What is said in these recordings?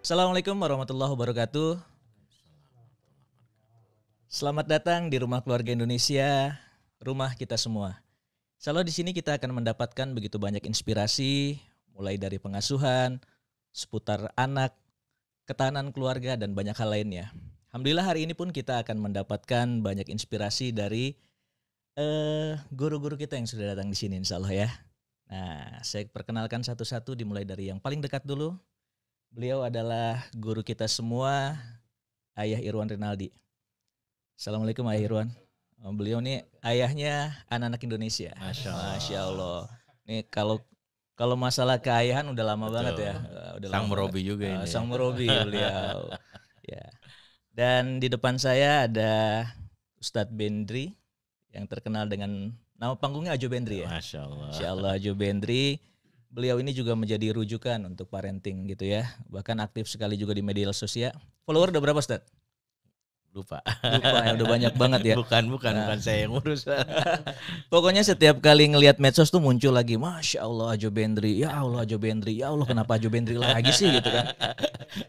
Assalamualaikum warahmatullahi wabarakatuh. Selamat datang di Rumah Keluarga Indonesia, rumah kita semua. Selalu di sini kita akan mendapatkan begitu banyak inspirasi, mulai dari pengasuhan, seputar anak, ketahanan keluarga, dan banyak hal lainnya. Alhamdulillah hari ini pun kita akan mendapatkan banyak inspirasi dari guru-guru kita yang sudah datang di sini, insya Allah ya. Nah, saya perkenalkan satu-satu dimulai dari yang paling dekat dulu. Beliau adalah guru kita semua, Ayah Irwan Rinaldi. Assalamualaikum Ayah Irwan. Beliau nih ayahnya anak-anak Indonesia. Masya Allah. Nih kalau masalah keayahan udah lama banget ya. Udah Sang lama Merobi banget. juga ini. Sang Merobi beliau. Ya. Dan di depan saya ada Ustadz Bendri yang terkenal dengan nama panggungnya Ajo Bendri ya. Masya Allah. Masya Allah Ajo Bendri. Beliau ini juga menjadi rujukan untuk parenting gitu ya. Bahkan aktif sekali juga di media sosial. Follower udah berapa Ustaz? Lupa ya, udah banyak banget ya. Bukan saya yang ngurus. Pokoknya setiap kali ngelihat medsos tuh muncul lagi, Masya Allah Ajo Bendri, ya Allah Ajo Bendri, ya Allah kenapa Ajo Bendri lagi sih gitu kan.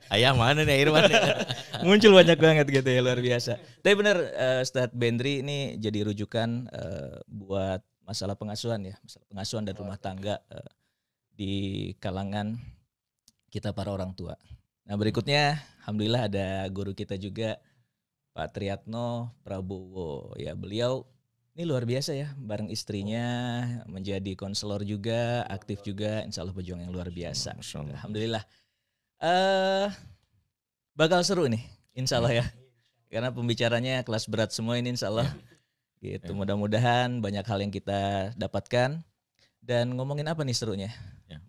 Ayah mana nih Irwan? Muncul banyak banget gitu ya, luar biasa. Tapi benar Ustadz Bendri ini jadi rujukan buat masalah pengasuhan ya. Masalah pengasuhan dan rumah tangga di kalangan kita para orang tua. Nah berikutnya alhamdulillah ada guru kita juga Pak Triyatno Prabowo. Ya beliau ini luar biasa ya, bareng istrinya menjadi konselor juga, aktif juga, insya Allah pejuang yang luar biasa. Alhamdulillah. Bakal seru nih insya Allah ya, karena pembicaranya kelas berat semua ini insya Allah. Gitu. Mudah-mudahan banyak hal yang kita dapatkan. Dan ngomongin apa nih serunya?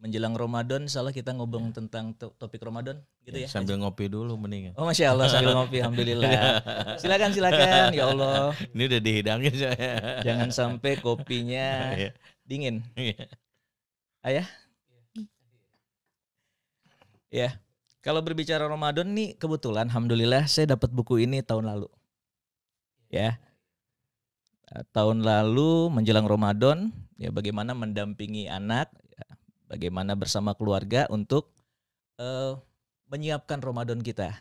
Menjelang Ramadan, salah kita ngomong tentang topik Ramadan gitu ya. Sambil ngopi dulu mending. Oh Masya Allah sambil ngopi, alhamdulillah. Silakan ya Allah. Ini udah dihidangin saya. Jangan sampai kopinya dingin. Ayah? Ya. Kalau berbicara Ramadan nih kebetulan alhamdulillah saya dapat buku ini tahun lalu. Ya. Tahun lalu menjelang Ramadan, ya bagaimana mendampingi anak, ya, bagaimana bersama keluarga untuk menyiapkan Ramadan kita.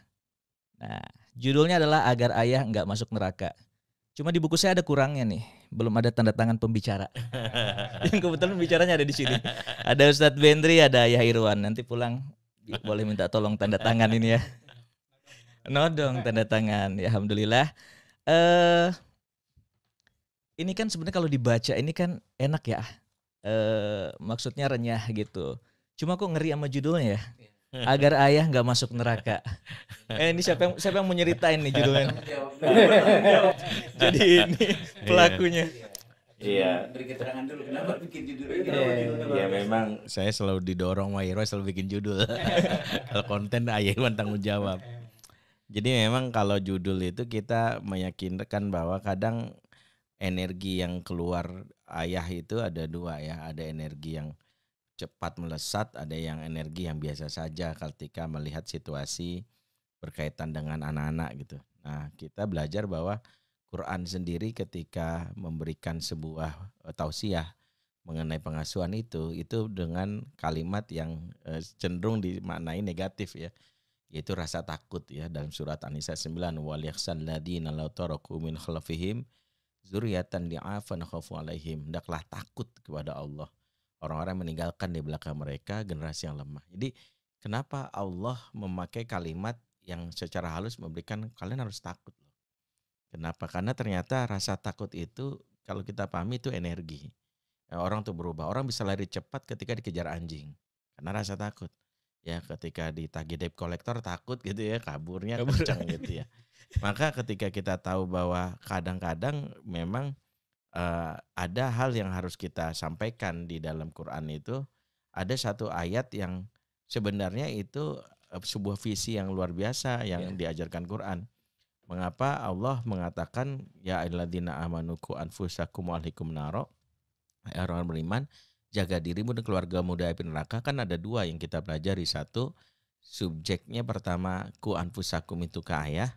Nah, judulnya adalah Agar Ayah Nggak Masuk Neraka. Cuma di buku saya ada kurangnya nih, belum ada tanda tangan pembicara. Yang kebetulan pembicaranya ada di sini. Ada Ustadz Bendri, ada Ayah Irwan. Nanti pulang boleh minta tolong tanda tangan ini ya. Nodong tanda tangan, ya alhamdulillah. Ini kan sebenarnya kalau dibaca ini kan enak ya, maksudnya renyah gitu. Cuma kok ngeri sama judulnya ya, Agar Ayah Nggak Masuk Neraka. Ini siapa yang mau nyeritain nih judulnya? Jadi ini pelakunya. Iya. Beri keterangan dulu kenapa bikin judul ini. Iya memang saya selalu didorong sama Irwan selalu bikin judul. Kalau konten Ayah Irwan tanggung jawab. Jadi memang kalau judul itu kita meyakinkan bahwa kadang energi yang keluar ayah itu ada dua ya, ada energi yang cepat melesat, ada yang energi yang biasa saja ketika melihat situasi berkaitan dengan anak-anak gitu. Nah kita belajar bahwa Quran sendiri ketika memberikan sebuah tausiah mengenai pengasuhan itu dengan kalimat yang cenderung dimaknai negatif ya, yaitu rasa takut ya, dalam surat An-Nisa 9 wal yakhsal ladina law taraku min khalfihim zuriatan di'afan khafu alaihim, hendaklah takut kepada Allah orang-orang meninggalkan di belakang mereka generasi yang lemah. Jadi kenapa Allah memakai kalimat yang secara halus memberikan kalian harus takut loh. Kenapa? Karena ternyata rasa takut itu kalau kita pahami itu energi. Orang tuh berubah, orang bisa lari cepat ketika dikejar anjing karena rasa takut. Ya ketika ditagih debt collector takut gitu ya, kaburnya kencang gitu ya. Maka ketika kita tahu bahwa kadang-kadang memang ada hal yang harus kita sampaikan di dalam Quran itu, ada satu ayat yang sebenarnya itu sebuah visi yang luar biasa yang diajarkan Quran. Mengapa Allah mengatakan ya ayyuhalladzina amanu qu anfusakum wa ahlikum naro, orang beriman jaga dirimu dan keluargamu dari api neraka. Kan ada dua yang kita pelajari. Satu, subjeknya pertama ku anfusakum itu ke ayah,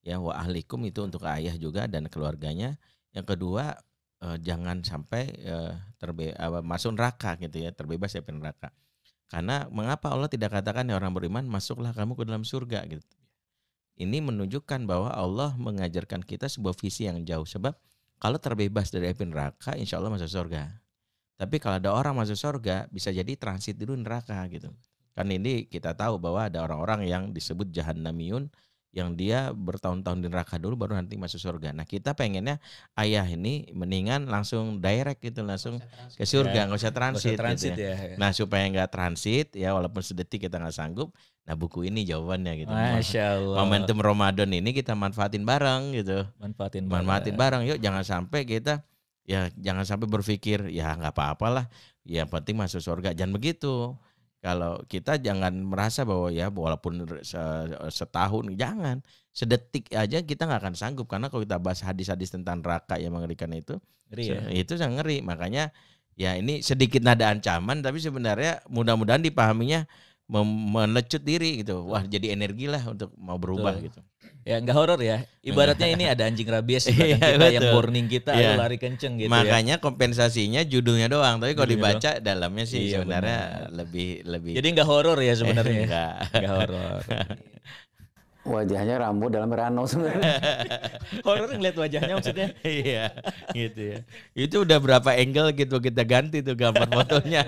ya wa ahlikum itu untuk ayah juga dan keluarganya. Yang kedua, jangan sampai masuk neraka gitu ya, terbebas dari neraka. Karena mengapa Allah tidak katakan ya orang beriman masuklah kamu ke dalam surga gitu. Ini menunjukkan bahwa Allah mengajarkan kita sebuah visi yang jauh. Sebab kalau terbebas dari api neraka, insya Allah masuk surga. Tapi kalau ada orang masuk surga, bisa jadi transit dulu neraka gitu. Kan ini kita tahu bahwa ada orang-orang yang disebut jahannamiyun, yang dia bertahun-tahun di neraka dulu baru nanti masuk surga. Nah kita pengennya ayah ini mendingan langsung direct gitu, langsung ke surga, nggak usah transit, transit gitu ya. ya. Nah supaya nggak transit ya, walaupun sedetik kita nggak sanggup, nah buku ini jawabannya gitu. Masya Allah. Momentum Ramadan ini kita manfaatin bareng gitu. Manfaatin bareng. Yuk jangan sampai kita jangan sampai berpikir ya nggak apa-apalah, ya penting masuk surga. Jangan begitu. Kalau kita jangan merasa bahwa ya walaupun setahun, jangan. Sedetik aja kita nggak akan sanggup. Karena kalau kita bahas hadis-hadis tentang neraka yang mengerikan itu, itu sangat ngeri. Makanya ya ini sedikit nada ancaman, tapi sebenarnya mudah-mudahan dipahaminya melecut diri gitu. Wah jadi energi lah untuk mau berubah gitu. Ya nggak horor ya. Ibaratnya ini ada anjing rabies di belakang kita yang warning kita, ayo lari kenceng gitu. Makanya kompensasinya judulnya doang. Tapi kalau dibaca dalamnya sih sebenarnya lebih. Jadi nggak horor ya sebenarnya. Nggak horor. Wajahnya Rambo dalam Rano sebenarnya. Horor ngeliat wajahnya maksudnya. Iya, gitu ya. Itu udah berapa angle gitu kita ganti tuh gambar fotonya.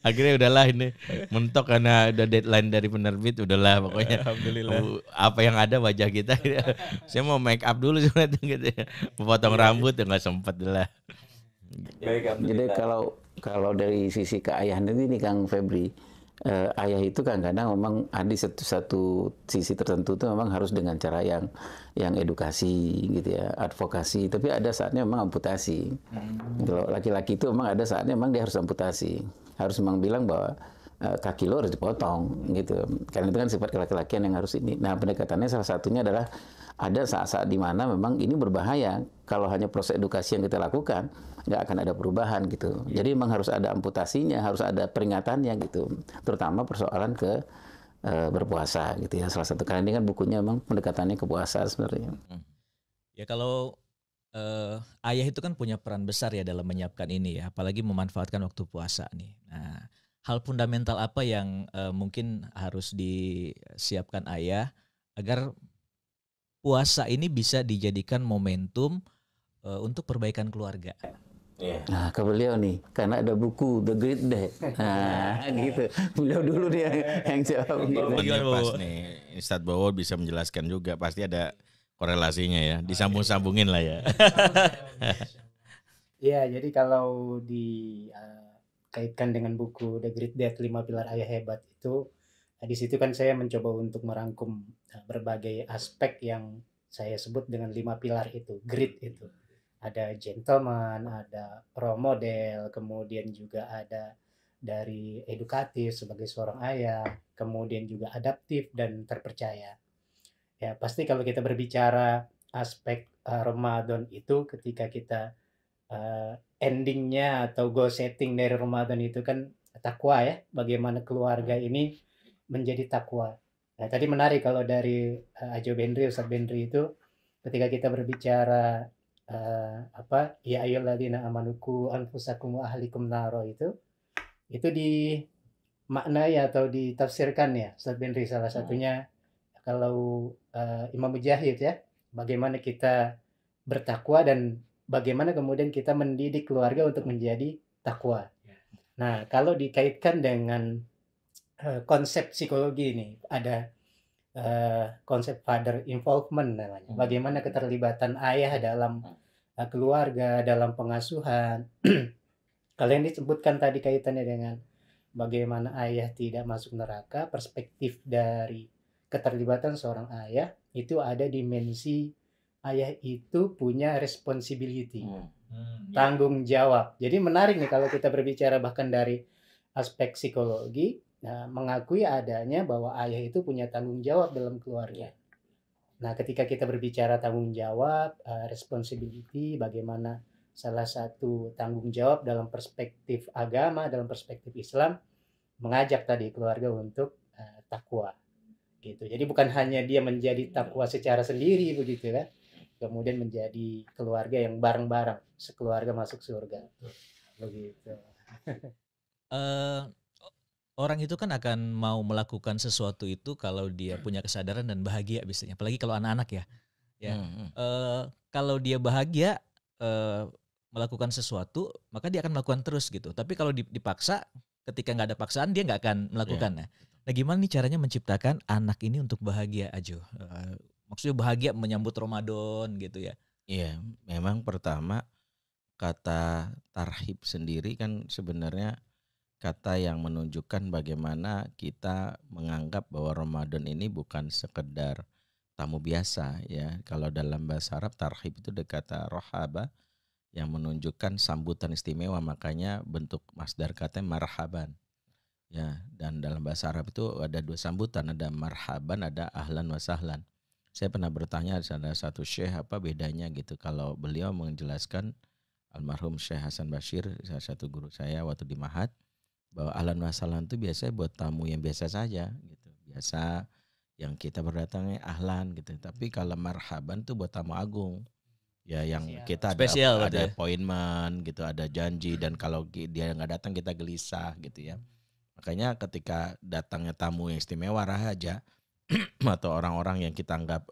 Akhirnya udahlah ini mentok karena udah deadline dari penerbit, udahlah pokoknya. Alhamdulillah. Apa yang ada wajah kita. Saya mau make up dulu sebenarnya gitu ya. Potong rambut ya nggak sempet lah. Jadi kalau dari sisi keayahan ini Kang Febri, ayah itu kadang-kadang memang ada satu sisi tertentu itu memang harus dengan cara yang edukasi gitu ya, advokasi, tapi ada saatnya memang amputasi. Kalau laki-laki itu memang ada saatnya memang dia harus amputasi, harus memang bilang bahwa kaki lo harus dipotong gitu, karena itu kan sifat laki-lakian yang harus ini. Nah pendekatannya salah satunya adalah ada saat-saat di mana memang ini berbahaya. Kalau hanya proses edukasi yang kita lakukan, nggak akan ada perubahan gitu. Jadi memang harus ada amputasinya, harus ada peringatannya gitu. Terutama persoalan ke berpuasa gitu ya. Salah satu, karena ini kan bukunya memang pendekatannya ke puasa sebenarnya. Ya kalau ayah itu kan punya peran besar ya dalam menyiapkan ini ya, apalagi memanfaatkan waktu puasa nih. Nah, hal fundamental apa yang mungkin harus disiapkan ayah agar puasa ini bisa dijadikan momentum untuk perbaikan keluarga? Nah, ke beliau nih, karena ada buku The Great Death. Nah, gitu. Beliau dulu dia yang jawab. Momennya pas nih, Ustadz Bowo bisa menjelaskan juga, pasti ada korelasinya ya, disambung-sambungin lah ya. Ya, jadi kalau dikaitkan dengan buku The Great Death, 5 Pilar Ayah Hebat itu, di situ kan saya mencoba untuk merangkum berbagai aspek yang saya sebut dengan 5 pilar itu, grit itu. Ada gentleman, ada role model, kemudian juga ada dari edukatif sebagai seorang ayah, kemudian juga adaptif dan terpercaya. Ya, pasti kalau kita berbicara aspek Ramadan itu, ketika kita endingnya atau goal setting dari Ramadan itu kan takwa ya, bagaimana keluarga ini menjadi takwa. Nah, tadi menarik kalau dari Ajo Bendri, Ustadz Bendri itu, ketika kita berbicara ya ayyuhalladzina amanuku anfusakum wa ahlikum naro itu dimaknai atau ditafsirkan ya Ustadz Bendri, salah satunya kalau Imam Mujahid ya, bagaimana kita bertakwa dan bagaimana kemudian kita mendidik keluarga untuk menjadi takwa. Nah, kalau dikaitkan dengan konsep psikologi ini, ada konsep father involvement namanya. Bagaimana keterlibatan ayah dalam keluarga, dalam pengasuhan. Kalau yang disebutkan tadi kaitannya dengan bagaimana ayah tidak masuk neraka, perspektif dari keterlibatan seorang ayah itu ada dimensi ayah itu punya responsibility, tanggung jawab. Jadi menarik nih kalau kita berbicara bahkan dari aspek psikologi, mengakui adanya bahwa ayah itu punya tanggung jawab dalam keluarga. Nah, ketika kita berbicara tanggung jawab, responsibility, bagaimana salah satu tanggung jawab dalam perspektif agama, dalam perspektif Islam, mengajak tadi keluarga untuk takwa. Gitu. Jadi bukan hanya dia menjadi takwa secara sendiri begitu kan, kemudian menjadi keluarga yang bareng-bareng, sekeluarga masuk surga. Begitu. orang itu kan akan mau melakukan sesuatu itu kalau dia punya kesadaran dan bahagia biasanya. Apalagi kalau anak-anak ya. Ya, kalau dia bahagia melakukan sesuatu, maka dia akan melakukan terus gitu. Tapi kalau dipaksa, ketika nggak ada paksaan dia nggak akan melakukan. Nah, gimana nih caranya menciptakan anak ini untuk bahagia, Ajo? Maksudnya bahagia menyambut Ramadan gitu ya? Iya, memang pertama kata tarhib sendiri kan sebenarnya kata yang menunjukkan bagaimana kita menganggap bahwa Ramadan ini bukan sekedar tamu biasa ya. Kalau dalam bahasa Arab tarhib itu dari kata rohaba yang menunjukkan sambutan istimewa, makanya bentuk masdar katanya marhaban. Ya, dan dalam bahasa Arab itu ada dua sambutan, ada marhaban, ada ahlan wa sahlan. Saya pernah bertanya ada satu syekh apa bedanya gitu. Kalau beliau menjelaskan, almarhum Syekh Hasan Bashir, salah satu guru saya waktu di Mahat, bahwa ahlan wa sahlan itu biasanya buat tamu yang biasa saja gitu. Biasa yang kita berdatangnya ahlan gitu. Tapi kalau marhaban tuh buat tamu agung. Ya yang kita ada appointment gitu, ada janji, dan kalau dia nggak datang kita gelisah gitu ya. Makanya ketika datangnya tamu yang istimewa rahaja atau orang-orang yang kita anggap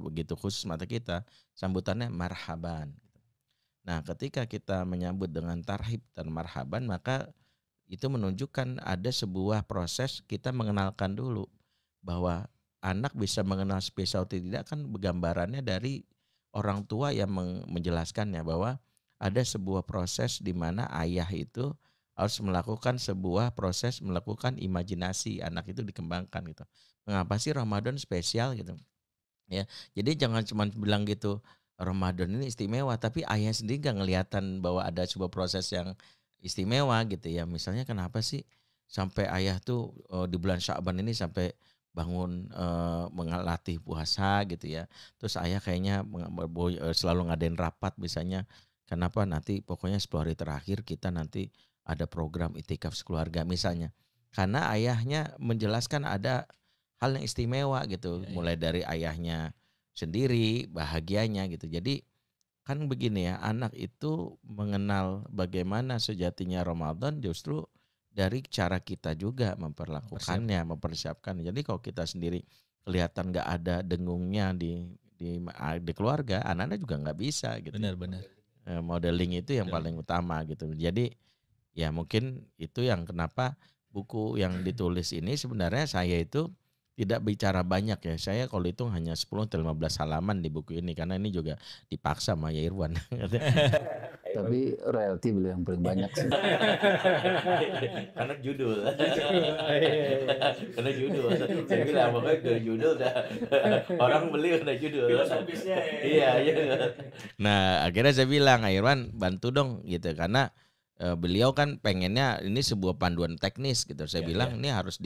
begitu khusus mata kita, sambutannya marhaban. Nah, ketika kita menyambut dengan tarhib dan marhaban, maka itu menunjukkan ada sebuah proses kita mengenalkan dulu bahwa anak bisa mengenal spesial atau tidak kan gambarannya dari orang tua yang menjelaskannya, bahwa ada sebuah proses di mana ayah itu harus melakukan sebuah proses melakukan imajinasi, anak itu dikembangkan gitu. Mengapa sih Ramadan spesial gitu? Ya, jadi jangan cuma bilang gitu Ramadan ini istimewa, tapi ayah sendiri gak ngeliatan bahwa ada sebuah proses yang istimewa gitu ya. Misalnya kenapa sih sampai ayah tuh di bulan Sya'ban ini sampai bangun mengelatih puasa gitu ya. Terus ayah kayaknya selalu ngadain rapat misalnya. Kenapa nanti pokoknya 10 hari terakhir kita nanti ada program itikaf sekeluarga misalnya. Karena ayahnya menjelaskan ada hal yang istimewa gitu. Mulai dari ayahnya sendiri bahagianya gitu. Jadi kan begini ya, anak itu mengenal bagaimana sejatinya Ramadan justru dari cara kita juga memperlakukannya, mempersiapkan. Jadi kalau kita sendiri kelihatan nggak ada dengungnya di keluarga, anak-anak juga nggak bisa gitu. Benar-benar. Modeling itu yang paling utama gitu. Jadi ya mungkin itu yang kenapa buku yang ditulis ini sebenarnya saya itu tidak bicara banyak ya. Saya kalau itu hanya 10 atau 15 halaman di buku ini karena ini juga dipaksa sama ya Irwan. Tapi royalti beliau yang paling banyak sih. Karena judul. Karena judul. Saya bilang pokoknya dari judul dah. Orang beli udah judul. Filosofisnya Iya. Nah, akhirnya saya bilang, Irwan bantu dong gitu karena beliau kan pengennya ini sebuah panduan teknis gitu. Saya bilang ini harus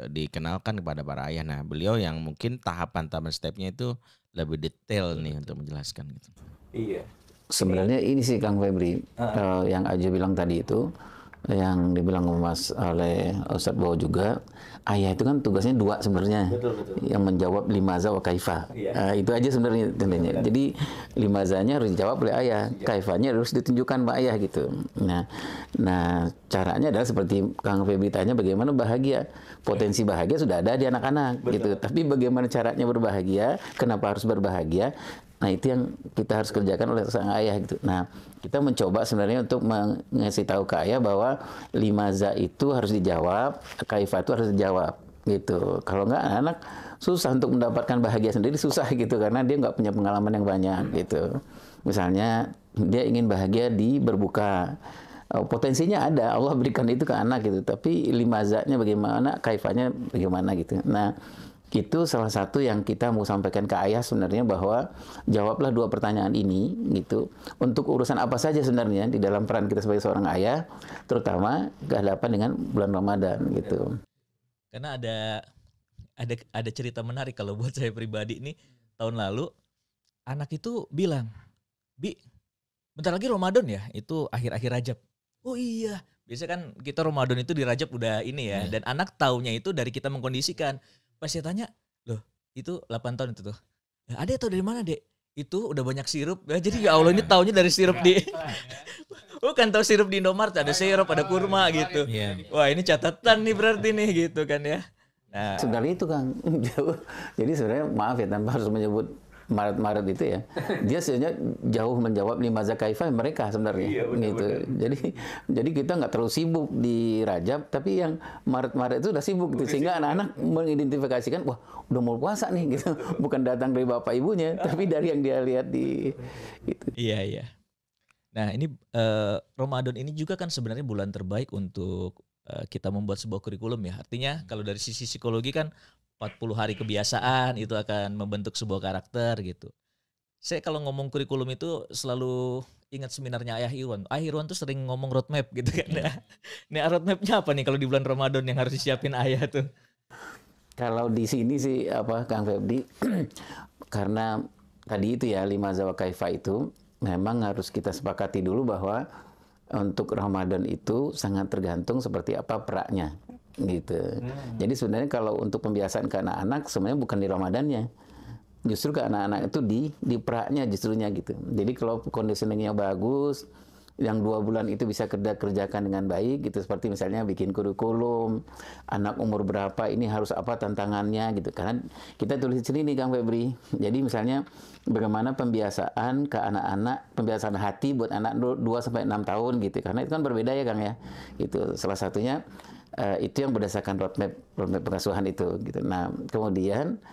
dikenalkan kepada para ayah. Nah, beliau yang mungkin tahapan stepnya itu lebih detail nih untuk menjelaskan gitu. Iya. Sebenarnya ini sih Kang Febri, yang Ajo bilang tadi itu, yang dibilang oleh Ustadz Bowo juga, ayah itu kan tugasnya dua sebenarnya. Betul. Yang menjawab limaza wa kaifa. Itu aja sebenarnya tentunya. Jadi limazanya harus dijawab oleh ayah, kaifanya harus ditunjukkan sama ayah gitu. Nah caranya adalah seperti Kang Febri tanya, bagaimana bahagia. Potensi bahagia sudah ada di anak-anak gitu. Tapi bagaimana caranya berbahagia, kenapa harus berbahagia? Nah itu yang kita harus kerjakan oleh sang ayah gitu. Nah kita mencoba sebenarnya untuk mengasih tahu ke ayah bahwa limaza itu harus dijawab, kaifah itu harus dijawab gitu. Kalau enggak anak susah untuk mendapatkan bahagia sendiri, susah gitu karena dia nggak punya pengalaman yang banyak gitu. Misalnya dia ingin bahagia di berbuka, potensinya ada, Allah berikan itu ke anak gitu. Tapi limazanya bagaimana, kaifahnya bagaimana gitu. Nah itu salah satu yang kita mau sampaikan ke ayah sebenarnya, bahwa jawablah dua pertanyaan ini gitu. Untuk urusan apa saja sebenarnya di dalam peran kita sebagai seorang ayah, terutama kehadapan dengan bulan Ramadan gitu. Karena ada cerita menarik kalau buat saya pribadi nih. Tahun lalu anak itu bilang, "Bi, bentar lagi Ramadan ya, itu akhir-akhir Rajab." Oh iya, biasanya kan kita Ramadan itu di Rajab udah ini ya, dan anak taunya itu dari kita mengkondisikan. Pas saya tanya, loh itu 8 tahun itu tuh, "Adek tau dari mana dek?" itu udah banyak sirup. Ya, jadi ya Allah ini taunya dari sirup di bukan tahu sirup di Indomaret ada sirup, ada kurma gitu. Iya. Wah, ini catatan nih berarti nih gitu kan ya. Nah, Sebenarnya itu Kang. Jadi sebenarnya maaf ya tanpa harus menyebut Maret itu ya. Dia sebenarnya jauh menjawab limaza kaifa mereka sebenarnya. Gitu. Jadi kita nggak terlalu sibuk di Rajab, tapi yang Maret itu udah sibuk gitu. Sehingga anak-anak mengidentifikasikan, wah udah mau puasa nih gitu. Bukan datang dari bapak ibunya, tapi dari yang dia lihat di gitu. iya. Nah, ini Ramadan ini juga kan sebenarnya bulan terbaik untuk kita membuat sebuah kurikulum ya. Artinya kalau dari sisi psikologi kan 40 hari kebiasaan itu akan membentuk sebuah karakter gitu. Saya kalau ngomong kurikulum itu selalu ingat seminarnya Ayah Irwan. Ayah Irwan tuh sering ngomong roadmap gitu kan. Nah, roadmapnya apa nih kalau di bulan Ramadan yang harus disiapin Ayah tuh? Kalau di sini sih Kang Febri, karena tadi itu ya limaza wa kaifa itu memang harus kita sepakati dulu bahwa untuk Ramadan itu sangat tergantung seperti apa peraknya gitu. Jadi sebenarnya kalau untuk pembiasaan ke anak-anak sebenarnya bukan di Ramadannya. Justru ke anak-anak itu di peraknya justrunya gitu. Jadi kalau conditioningnya bagus, yang 2 bulan itu bisa kerjakan dengan baik gitu, seperti misalnya bikin kurikulum anak umur berapa ini harus apa tantangannya gitu, karena kita tulis di sini nih Kang Febri. Jadi misalnya bagaimana pembiasaan ke anak-anak, pembiasaan hati buat anak 2 sampai 6 tahun gitu, karena itu kan berbeda ya Kang ya. Itu salah satunya itu yang berdasarkan roadmap pengasuhan itu gitu. Nah kemudian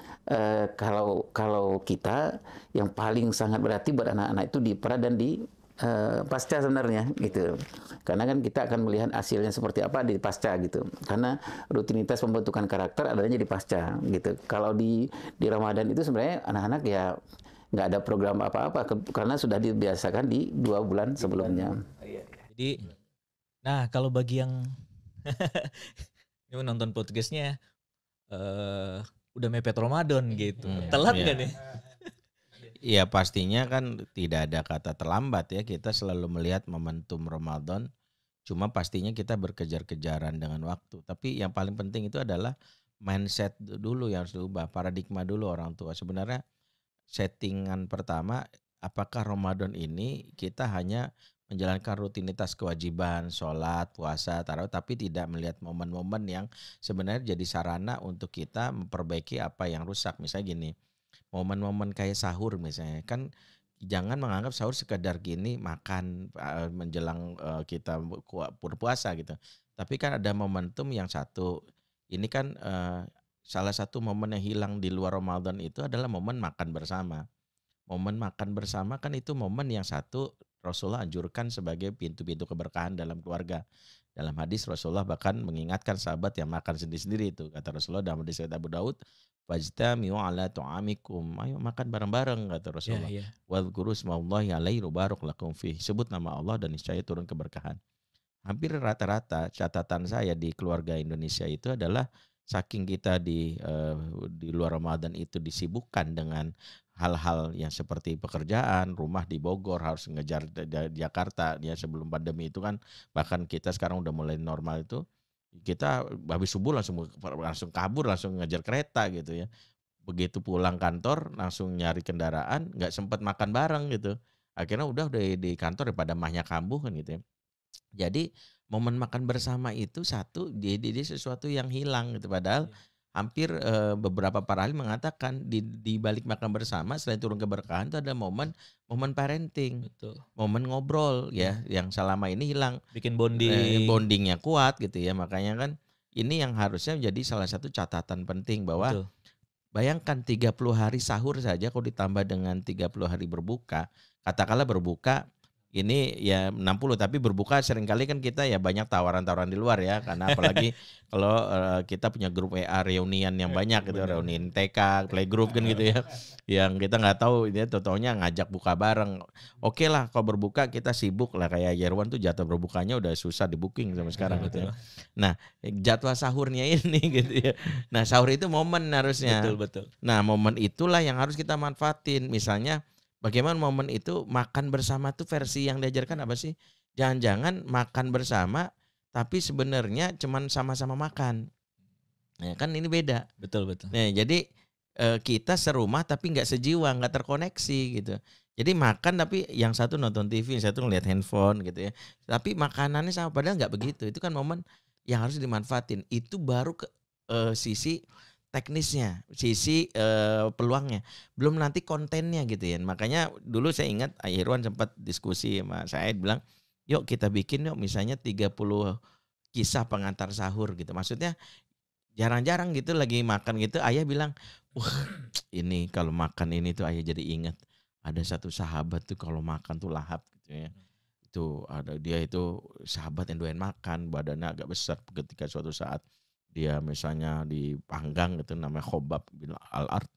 kalau kita yang paling sangat berarti buat anak-anak itu di pra dan di pasca sebenarnya gitu, karena kan kita akan melihat hasilnya seperti apa di pasca gitu, karena rutinitas pembentukan karakter adanya di pasca gitu. Kalau di Ramadan itu sebenarnya anak-anak ya nggak ada program apa-apa karena sudah dibiasakan di 2 bulan sebelumnya. Jadi, nah kalau bagi yang ini nonton podcastnya udah mepet Ramadan gitu, telat nggak nih? Iya pastinya kan tidak ada kata terlambat ya, kita selalu melihat momentum Ramadan, cuma pastinya kita berkejar-kejaran dengan waktu. Tapi yang paling penting itu adalah mindset dulu yang harus diubah, paradigma dulu orang tua. Sebenarnya settingan pertama, apakah Ramadan ini kita hanya menjalankan rutinitas kewajiban, sholat, puasa, tarawih, tapi tidak melihat momen-momen yang sebenarnya jadi sarana untuk kita memperbaiki apa yang rusak. Misalnya gini, momen-momen kayak sahur misalnya, kan jangan menganggap sahur sekedar gini makan menjelang kita berpuasa gitu. Tapi kan ada momentum yang satu, ini kan salah satu momen yang hilang di luar Ramadan itu adalah momen makan bersama. Momen makan bersama kan itu momen yang satu Rasulullah anjurkan sebagai pintu-pintu keberkahan dalam keluarga. Dalam hadis Rasulullah bahkan mengingatkan sahabat yang makan sendiri-sendiri itu. Kata Rasulullah dalam hadis riwayat Abu Daud, "Fajtami'u 'ala tu'amikum." Ayo makan bareng-bareng kata Rasulullah. "Wadhkuru ismallahi 'alaihi barak lakum fihi." Sebut nama Allah dan niscaya turun keberkahan. Hampir rata-rata catatan saya di keluarga Indonesia itu adalah saking kita di luar Ramadan itu disibukkan dengan hal-hal yang seperti pekerjaan, rumah di Bogor harus ngejar Jakarta ya, sebelum pandemi itu kan, bahkan kita sekarang udah mulai normal itu kita habis subuh langsung kabur, langsung ngejar kereta gitu ya. Begitu pulang kantor langsung nyari kendaraan, nggak sempat makan bareng gitu. Akhirnya udah di kantor daripada mahnya kambuh kan gitu ya. Jadi momen makan bersama itu satu dia sesuatu yang hilang gitu, padahal hampir beberapa para ahli mengatakan di balik makan bersama selain turun keberkahan itu ada momen parenting. Betul. Momen ngobrol ya yang selama ini hilang. Bikin bonding. Bondingnya kuat gitu ya, makanya kan ini yang harusnya menjadi salah satu catatan penting bahwa Betul. bayangkan 30 hari sahur saja kalau ditambah dengan 30 hari berbuka, katakanlah berbuka ini ya 60, tapi berbuka seringkali kan kita ya banyak tawaran-tawaran di luar ya, karena apalagi kalau kita punya grup WA reunian yang banyak gitu, reunian TK, playgroup kan gitu ya, yang kita nggak tahu dia totalnya ngajak buka bareng. Oke lah kalau berbuka kita sibuk lah, kayak Yerwan tuh jadwal berbukanya udah susah di booking sampai sekarang gitu ya. Nah jadwal sahurnya ini gitu ya, nah sahur itu momen harusnya. Betul. Nah momen itulah yang harus kita manfaatin. Misalnya bagaimana momen itu makan bersama tuh versi yang diajarkan apa sih? Jangan-jangan makan bersama tapi sebenarnya cuman sama-sama makan. Nah, kan ini beda. Betul. Nah, jadi kita serumah tapi nggak sejiwa, nggak terkoneksi gitu. Jadi makan tapi yang satu nonton TV, yang satu ngeliat handphone gitu ya. Tapi makanannya sama, padahal nggak begitu. Itu kan momen yang harus dimanfaatin. Itu baru ke sisi teknisnya, sisi peluangnya. Belum nanti kontennya gitu ya. Makanya dulu saya ingat Irwan sempat diskusi sama saya, bilang, yuk kita bikin yuk misalnya 30 kisah pengantar sahur gitu. Maksudnya jarang-jarang gitu lagi makan gitu, ayah bilang, wah ini kalau makan ini tuh ayah jadi ingat. Ada satu sahabat tuh kalau makan tuh lahap gitu ya. Itu ada dia itu sahabat yang doyan makan, badannya agak besar, ketika suatu saat dia misalnya dipanggang gitu namanya khobab bin al-ard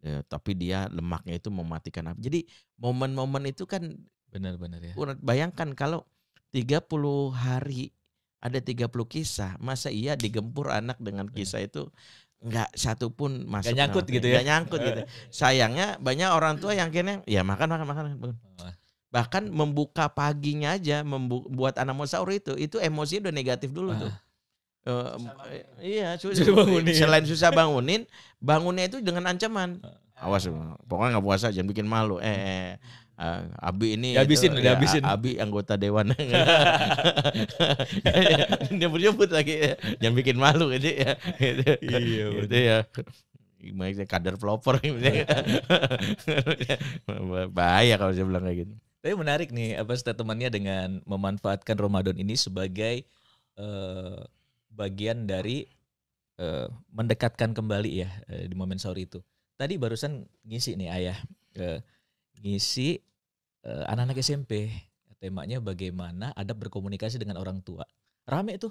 ya, tapi dia lemaknya itu mematikan api. Jadi momen-momen itu kan Benar-benar ya. bayangkan kalau 30 hari ada 30 kisah, masa iya digempur anak dengan kisah itu nggak satu pun masuk, Nggak nyangkut gitu ya. nggak nyangkut gitu. Sayangnya banyak orang tua yang akhirnya ya makan. Bahkan membuka paginya aja buat anak mau sahur itu emosi udah negatif dulu tuh. Iya, selain susah bangunnya itu dengan ancaman. Awas, pokoknya nggak puasa, jangan bikin malu. Abi ini Dihabisin. Abi anggota dewan. Dia berjemput lagi, jangan bikin malu gitu ya. Iya, gitu ya. Gimana kadar pelopor gitu. Bahaya kalau saya bilang kayak gitu. Tapi menarik nih apa statementnya dengan memanfaatkan Ramadan ini sebagai bagian dari mendekatkan kembali ya di momen sahur itu. Tadi barusan ngisi nih ayah, ngisi anak-anak SMP. Temanya bagaimana adab berkomunikasi dengan orang tua. Rame tuh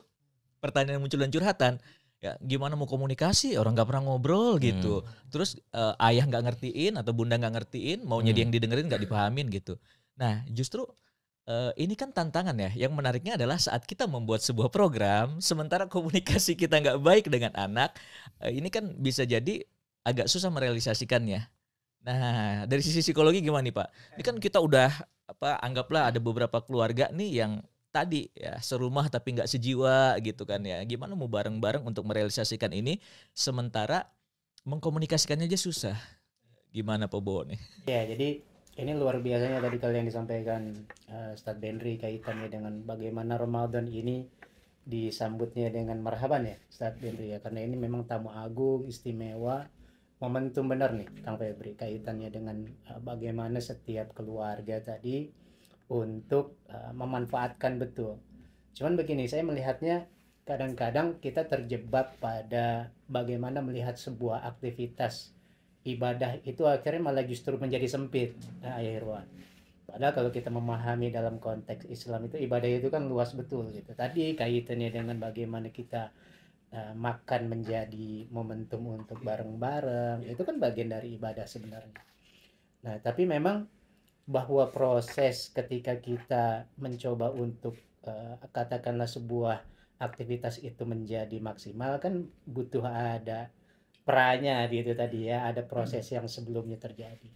pertanyaan muncul dan curhatan. Ya gimana mau komunikasi, orang nggak pernah ngobrol gitu. Terus ayah nggak ngertiin atau bunda nggak ngertiin, maunya dia yang didengerin nggak dipahamin gitu. Nah justru ini kan tantangan ya. Yang menariknya adalah saat kita membuat sebuah program, sementara komunikasi kita nggak baik dengan anak, ini kan bisa jadi agak susah merealisasikannya. Nah dari sisi psikologi gimana nih Pak? Ini kan kita udah anggaplah ada beberapa keluarga nih yang tadi ya serumah tapi nggak sejiwa gitu kan ya. Gimana mau bareng-bareng untuk merealisasikan ini, sementara mengkomunikasikannya aja susah. Gimana Pak Bowo nih? Ya, jadi ini luar biasanya tadi kalian disampaikan Ustadz Benri kaitannya dengan bagaimana Ramadan ini disambutnya dengan marhaban ya Ustadz Benri ya, karena ini memang tamu agung istimewa, momentum benar nih Kang Febri kaitannya dengan bagaimana setiap keluarga tadi untuk memanfaatkan betul. Cuman begini, saya melihatnya kadang-kadang kita terjebak pada bagaimana melihat sebuah aktivitas ibadah itu akhirnya malah justru menjadi sempit. Nah, ya Irwan. Padahal kalau kita memahami dalam konteks Islam itu ibadah itu kan luas betul gitu. Tadi kaitannya dengan bagaimana kita makan menjadi momentum untuk bareng-bareng, itu kan bagian dari ibadah sebenarnya. Nah, tapi memang bahwa proses ketika kita mencoba untuk katakanlah sebuah aktivitas itu menjadi maksimal kan butuh ada peranya gitu tadi ya, ada proses yang sebelumnya terjadi.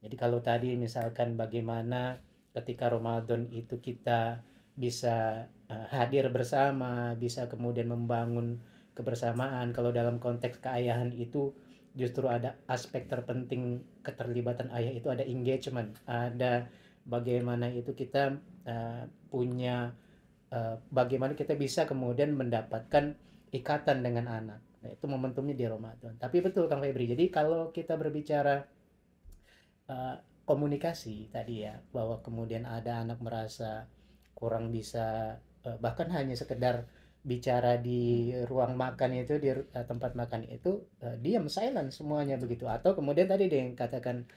Jadi kalau tadi misalkan bagaimana ketika Ramadan itu kita bisa hadir bersama, bisa kemudian membangun kebersamaan. Kalau dalam konteks keayahan itu justru ada aspek terpenting keterlibatan ayah itu ada engagement, ada bagaimana itu kita punya bagaimana kita bisa kemudian mendapatkan ikatan dengan anak. Nah, itu momentumnya di Ramadan. Tapi betul Kang Febri. Jadi kalau kita berbicara komunikasi tadi ya, bahwa kemudian ada anak merasa kurang bisa bahkan hanya sekedar bicara di ruang makan itu, di tempat makan itu diam, silent semuanya begitu, atau kemudian tadi yang katakan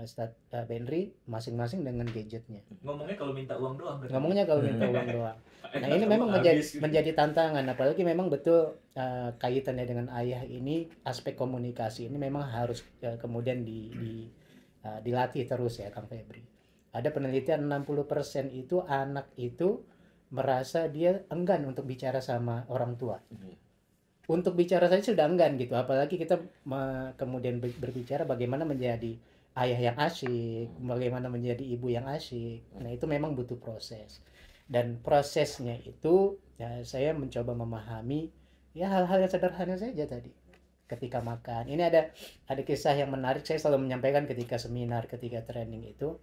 Ustadz Benri masing-masing dengan gadgetnya. Ngomongnya kalau minta uang doang. Nah ini memang menjadi tantangan, apalagi memang betul kaitannya dengan ayah ini, aspek komunikasi ini memang harus kemudian dilatih terus ya Kang Febri. Ada penelitian 60% itu anak itu merasa dia enggan untuk bicara sama orang tua. Untuk bicara saja sudah enggan gitu, apalagi kita kemudian berbicara bagaimana menjadi ayah yang asyik, bagaimana menjadi ibu yang asyik. Nah itu memang butuh proses. Dan prosesnya itu ya, saya mencoba memahami ya hal-hal yang sederhana saja tadi. ketika makan. Ini ada kisah yang menarik, saya selalu menyampaikan ketika seminar, ketika training itu.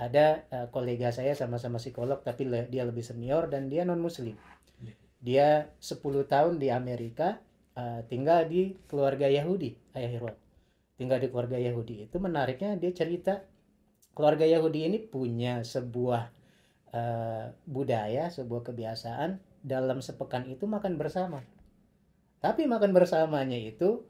Ada kolega saya sama-sama psikolog, tapi dia lebih senior dan dia non muslim. Dia 10 tahun di Amerika, tinggal di keluarga Yahudi, Ayah Irwan. Tinggal di keluarga Yahudi. Itu menariknya, dia cerita keluarga Yahudi ini punya sebuah budaya, sebuah kebiasaan, dalam sepekan itu makan bersama. Tapi makan bersamanya itu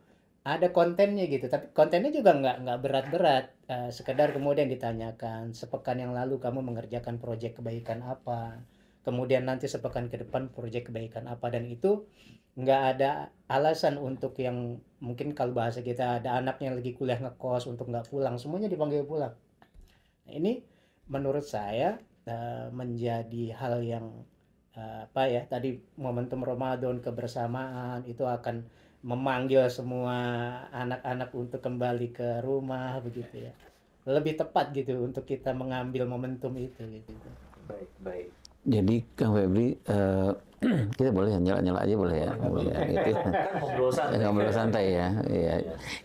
ada kontennya gitu, tapi kontennya juga nggak berat-berat, sekedar kemudian ditanyakan, sepekan yang lalu kamu mengerjakan proyek kebaikan apa, kemudian nanti sepekan ke depan proyek kebaikan apa, dan itu nggak ada alasan untuk yang mungkin kalau bahasa kita ada anaknya lagi kuliah ngekos untuk nggak pulang, semuanya dipanggil pulang. Nah, ini menurut saya menjadi hal yang tadi momentum Ramadan, kebersamaan itu akan memanggil semua anak-anak untuk kembali ke rumah begitu ya. Lebih tepat gitu untuk kita mengambil momentum itu gitu. Baik. Jadi Kang Febri, kita boleh nyela-nyela aja boleh ya, boleh ya. Gitu. Ngobrol santai ya. Iya.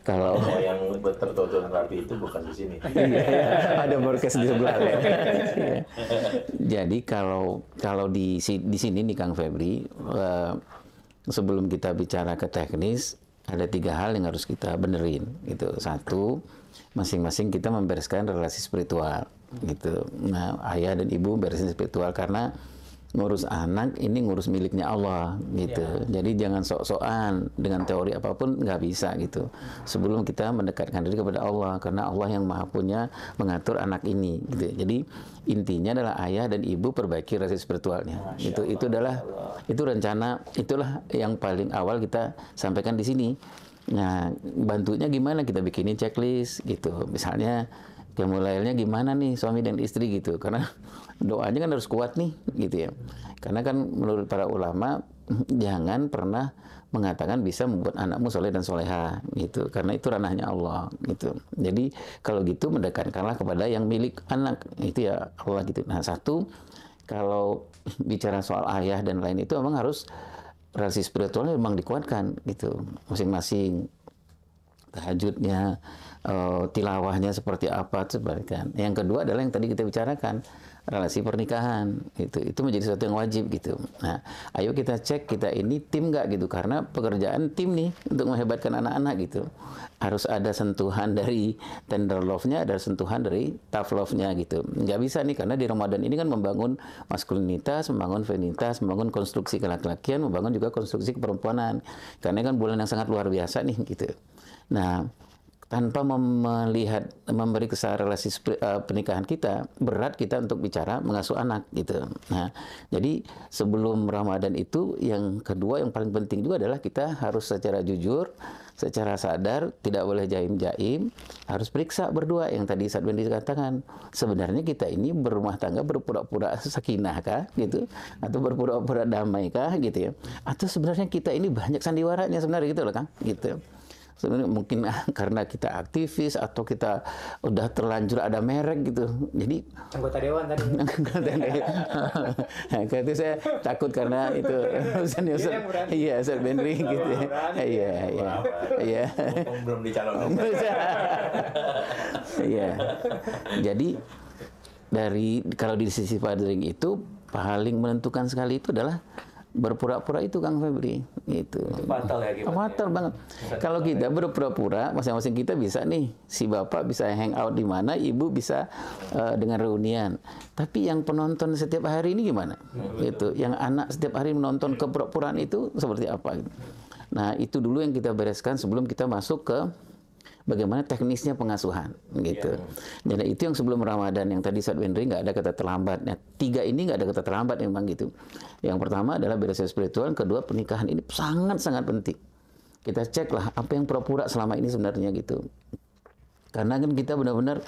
Kalau yang tertutup rapi itu bukan di sini. Ada broadcast di sebelah ya. Jadi kalau di sini nih Kang Febri, sebelum kita bicara ke teknis, ada 3 hal yang harus kita benerin. Gitu. 1, masing-masing kita membereskan relasi spiritual. Gitu. Nah, ayah dan ibu beresin spiritual, karena ngurus anak ini ngurus miliknya Allah gitu. Jadi jangan sok-sokan dengan teori apapun, nggak bisa gitu. Sebelum kita mendekatkan diri kepada Allah, karena Allah yang Maha punya mengatur anak ini gitu. Jadi intinya adalah ayah dan ibu perbaiki relasi spiritualnya. Itu rencana, itulah yang paling awal kita sampaikan di sini. Nah, bantunya gimana? Kita bikinin checklist gitu. Misalnya mulainya gimana nih suami dan istri gitu, karena doanya kan harus kuat nih gitu ya. Karena kan menurut para ulama jangan pernah mengatakan bisa membuat anakmu soleh dan soleha gitu, karena itu ranahnya Allah gitu. Jadi kalau gitu mendekatkanlah kepada yang milik anak, itu ya Allah gitu. Nah, 1, kalau bicara soal ayah dan lain itu memang harus relasi spiritualnya memang dikuatkan gitu, masing-masing. Tahajudnya, tilawahnya seperti apa, sebagainya. Yang kedua adalah yang tadi kita bicarakan, relasi pernikahan. Itu menjadi sesuatu yang wajib gitu. Nah, ayo kita cek kita ini tim nggak gitu, karena pekerjaan tim nih untuk menghebatkan anak-anak gitu. Harus ada sentuhan dari tender love-nya, ada sentuhan dari tough love-nya gitu. Nggak bisa nih, karena di Ramadan ini kan membangun maskulinitas, membangun feminitas, membangun konstruksi kelaki-lakian, membangun juga konstruksi keperempuanan. Karena kan bulan yang sangat luar biasa nih gitu. Nah, tanpa memberi kesan relasi pernikahan kita, berat kita untuk bicara mengasuh anak gitu. Nah, jadi sebelum Ramadan itu, yang kedua yang paling penting juga adalah kita harus secara jujur, secara sadar, tidak boleh jaim-jaim, harus periksa berdua yang tadi Ustaz Bendi katakan. Sebenarnya kita ini berumah tangga berpura-pura sakinah kah gitu, atau berpura-pura damai kah gitu ya, atau sebenarnya kita ini banyak sandiwaranya sebenarnya gitu loh Kang gitu. Sebenarnya mungkin karena kita aktivis atau kita udah terlanjur ada merek gitu. Jadi anggota dewan tadi. Karena itu saya takut karena itu iya Ustaz Benri gitu. Iya. Belum dicalonkan. Iya. Jadi kalau di sisi fathering itu paling menentukan sekali itu adalah berpura-pura itu Kang Febri gitu. Fatal ya gimana? Fatal banget. Kalau kita berpura-pura, masing-masing kita bisa nih, si bapak bisa hang out di mana, ibu bisa dengan reunian. Tapi yang penonton setiap hari ini gimana? Gitu. Yang anak setiap hari menonton kepura-puraan itu seperti apa? Gitu. Nah, itu dulu yang kita bereskan sebelum kita masuk ke bagaimana teknisnya pengasuhan gitu. Jadi itu yang sebelum Ramadan, yang tadi Ustaz Benri nggak ada kata terlambat. Nah, 3 ini nggak ada kata terlambat memang gitu. Yang pertama adalah beresin spiritual, kedua pernikahan ini sangat-sangat penting. Kita ceklah apa yang pura-pura selama ini sebenarnya gitu. Karena kan kita benar-benar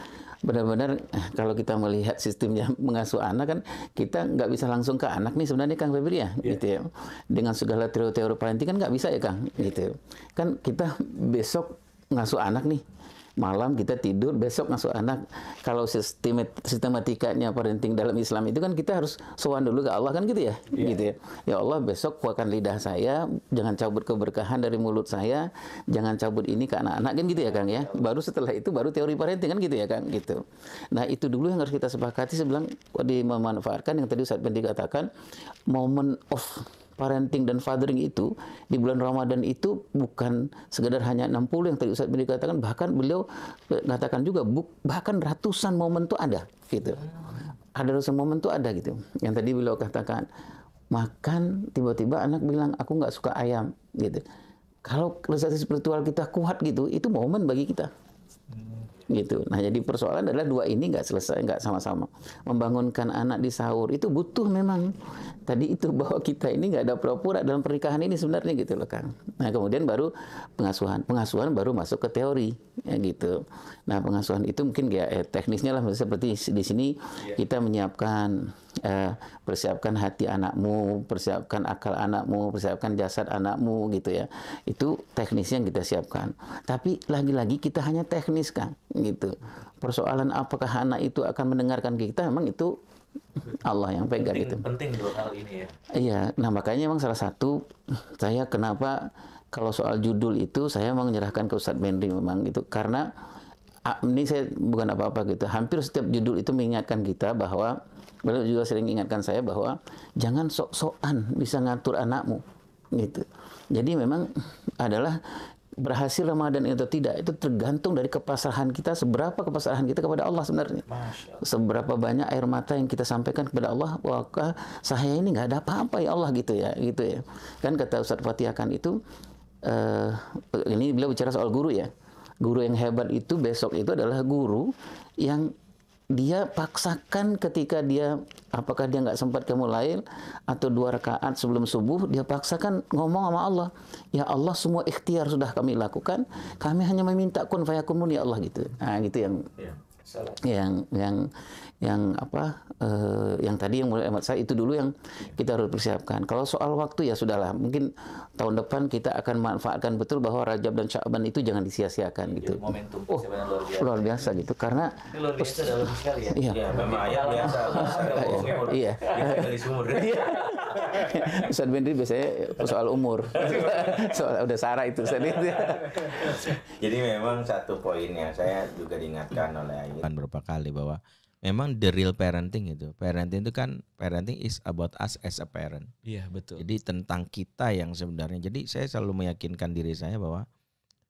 kalau kita melihat sistemnya mengasuh anak kan, kita nggak bisa langsung ke anak nih sebenarnya Kang Febri ya, gitu ya. Dengan segala teori-teori parenting kan nggak bisa ya Kang, gitu. Kan kita besok ngasuh anak nih, malam kita tidur, besok ngasuh anak. Kalau sistematikanya parenting dalam Islam itu kan kita harus sowan dulu ke Allah kan gitu ya. Gitu ya. Ya Allah, besok kuatkan lidah saya, jangan cabut keberkahan dari mulut saya, jangan cabut ini ke anak-anak kan gitu ya Kang ya. Baru setelah itu baru teori parenting kan gitu ya Kang gitu. Nah, itu dulu yang harus kita sepakati sebelum dimanfaatkan yang tadi Ustaz Pendi katakan, moment of parenting dan fathering itu di bulan Ramadan itu bukan sekedar hanya 60 yang tadi Ustaz Bini katakan, bahkan beliau katakan juga bahkan ratusan momen itu ada gitu. Ada ratusan momen itu ada gitu. Yang tadi beliau katakan makan tiba-tiba anak bilang aku nggak suka ayam gitu. Kalau realisasi spiritual kita kuat gitu, itu momen bagi kita. Gitu. Nah, jadi persoalan adalah dua ini nggak selesai, nggak sama-sama. Membangunkan anak di sahur itu butuh memang tadi itu bahwa kita ini nggak ada pura-pura dalam pernikahan ini sebenarnya gitu loh Kang. Nah, kemudian baru pengasuhan baru masuk ke teori ya gitu. Nah, pengasuhan itu mungkin ya teknisnya lah seperti di sini kita menyiapkan persiapkan hati anakmu, persiapkan akal anakmu, persiapkan jasad anakmu gitu ya. Itu teknisnya yang kita siapkan. Tapi lagi-lagi kita hanya teknis Kang gitu. Persoalan apakah anak itu akan mendengarkan kita, memang itu Allah yang pegang gitu. Penting dua hal ini ya. Iya, nah makanya memang salah satu saya kenapa kalau soal judul itu saya memang menyerahkan ke Ustadz Benri memang itu karena ini saya bukan apa-apa gitu. Hampir setiap judul itu mengingatkan kita bahwa beliau juga sering ingatkan saya bahwa jangan sok-sokan bisa ngatur anakmu gitu. Jadi memang adalah berhasil Ramadan itu tidak, itu tergantung dari kepasrahan kita, seberapa kepasrahan kita kepada Allah sebenarnya. Seberapa banyak air mata yang kita sampaikan kepada Allah, bahwa saya ini nggak ada apa-apa ya Allah gitu ya. Kan kata Ustadz Fatih Akan itu, ini beliau bicara soal guru ya. Guru yang hebat itu besok itu adalah guru yang dia paksakan ketika dia, apakah dia nggak sempat mulai atau 2 rakaat sebelum subuh, dia paksakan ngomong sama Allah, ya Allah semua ikhtiar sudah kami lakukan, kami hanya meminta kun fayakunun ya Allah gitu. Nah gitu yang tadi yang mulai saya itu dulu yang kita harus persiapkan. Kalau soal waktu ya sudahlah, mungkin tahun depan kita akan manfaatkan betul bahwa Rajab dan Sya'ban itu jangan disia-siakan gitu. Momentum luar biasa gitu karena ini luar biasa dalam sekali ya. Iya. Ya, memang ayah biasa. Iya. Dari sumur. Ustadz Bendri biasanya soal umur. Soal udah Sarah itu Jadi memang satu poin yang saya juga diingatkan oleh Ayah beberapa kali bahwa memang the real parenting itu. Parenting itu kan, parenting is about us as a parent. Iya, betul. Jadi tentang kita yang sebenarnya. Jadi saya selalu meyakinkan diri saya bahwa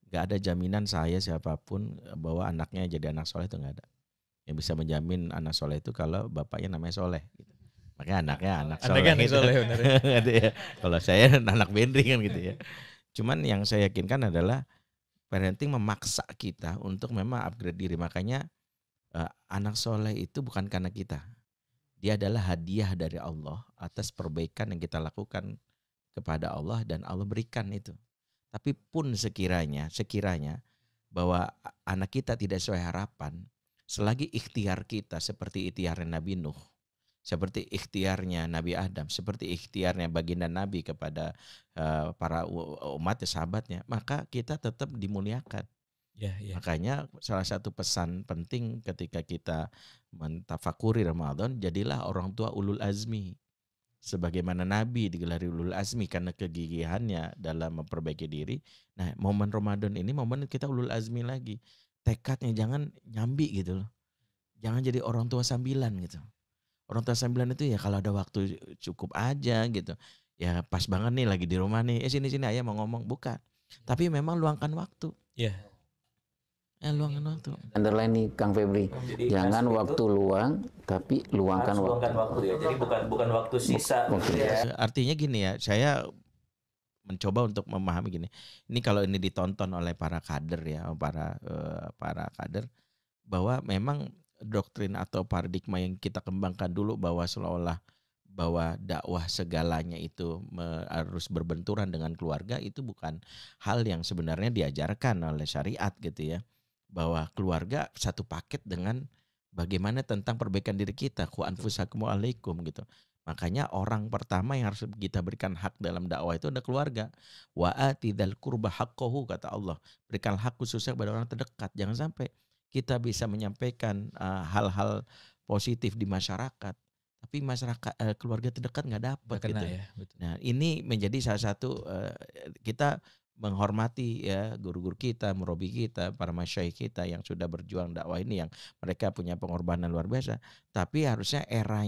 gak ada jaminan saya siapapun bahwa anaknya jadi anak soleh itu gak ada. Yang bisa menjamin anak soleh itu kalau bapaknya namanya soleh. Gitu. Makanya anaknya anak soleh. Anaknya gitu. soleh benar. Ya. Kalau saya anak Bendri kan gitu ya. Cuman yang saya yakinkan adalah parenting memaksa kita untuk memang upgrade diri. Makanya anak soleh itu bukan karena kita. Dia adalah hadiah dari Allah atas perbaikan yang kita lakukan kepada Allah dan Allah berikan itu. Tapi pun sekiranya bahwa anak kita tidak sesuai harapan, selagi ikhtiar kita seperti ikhtiarnya Nabi Nuh, seperti ikhtiarnya Nabi Adam, seperti ikhtiarnya baginda Nabi kepada para umatnya, sahabatnya, maka kita tetap dimuliakan. Ya. Makanya salah satu pesan penting ketika kita mentafakuri Ramadan, jadilah orang tua ulul azmi. Sebagaimana Nabi digelari ulul azmi karena kegigihannya dalam memperbaiki diri. Nah, momen Ramadan ini momen kita ulul azmi lagi. Tekadnya jangan nyambi gitu loh. Jangan jadi orang tua sambilan gitu. Orang tua sambilan itu ya kalau ada waktu cukup aja gitu. Ya pas banget nih lagi di rumah nih. Sini ayah mau ngomong. Bukan. Tapi memang luangkan waktu. Iya. Luangkan waktu. Underline nih Kang Febri. Jadi Jangan waktu luang, tapi luangkan waktu ya. Jadi bukan waktu sisa. Ya. Artinya gini ya, saya mencoba untuk memahami gini. Ini kalau ini ditonton oleh para kader ya, para kader, bahwa memang doktrin atau paradigma yang kita kembangkan dulu bahwa seolah-olah bahwa dakwah segalanya itu harus berbenturan dengan keluarga, itu bukan hal yang sebenarnya diajarkan oleh syariat gitu ya. Bahwa keluarga satu paket dengan bagaimana tentang perbaikan diri kita, qu anfusakum alaikum gitu. Makanya orang pertama yang harus kita berikan hak dalam dakwah itu adalah keluarga. Wa atidal qurba haqqahu, kata Allah. Berikan hak khususnya kepada orang terdekat. Jangan sampai kita bisa menyampaikan hal-hal positif di masyarakat, tapi masyarakat keluarga terdekat nggak dapat gitu. Ya, betul. Nah, ini menjadi salah satu kita menghormati ya guru-guru kita, murabi kita, para masyayikh kita yang sudah berjuang dakwah ini, yang mereka punya pengorbanan luar biasa. Tapi harusnya era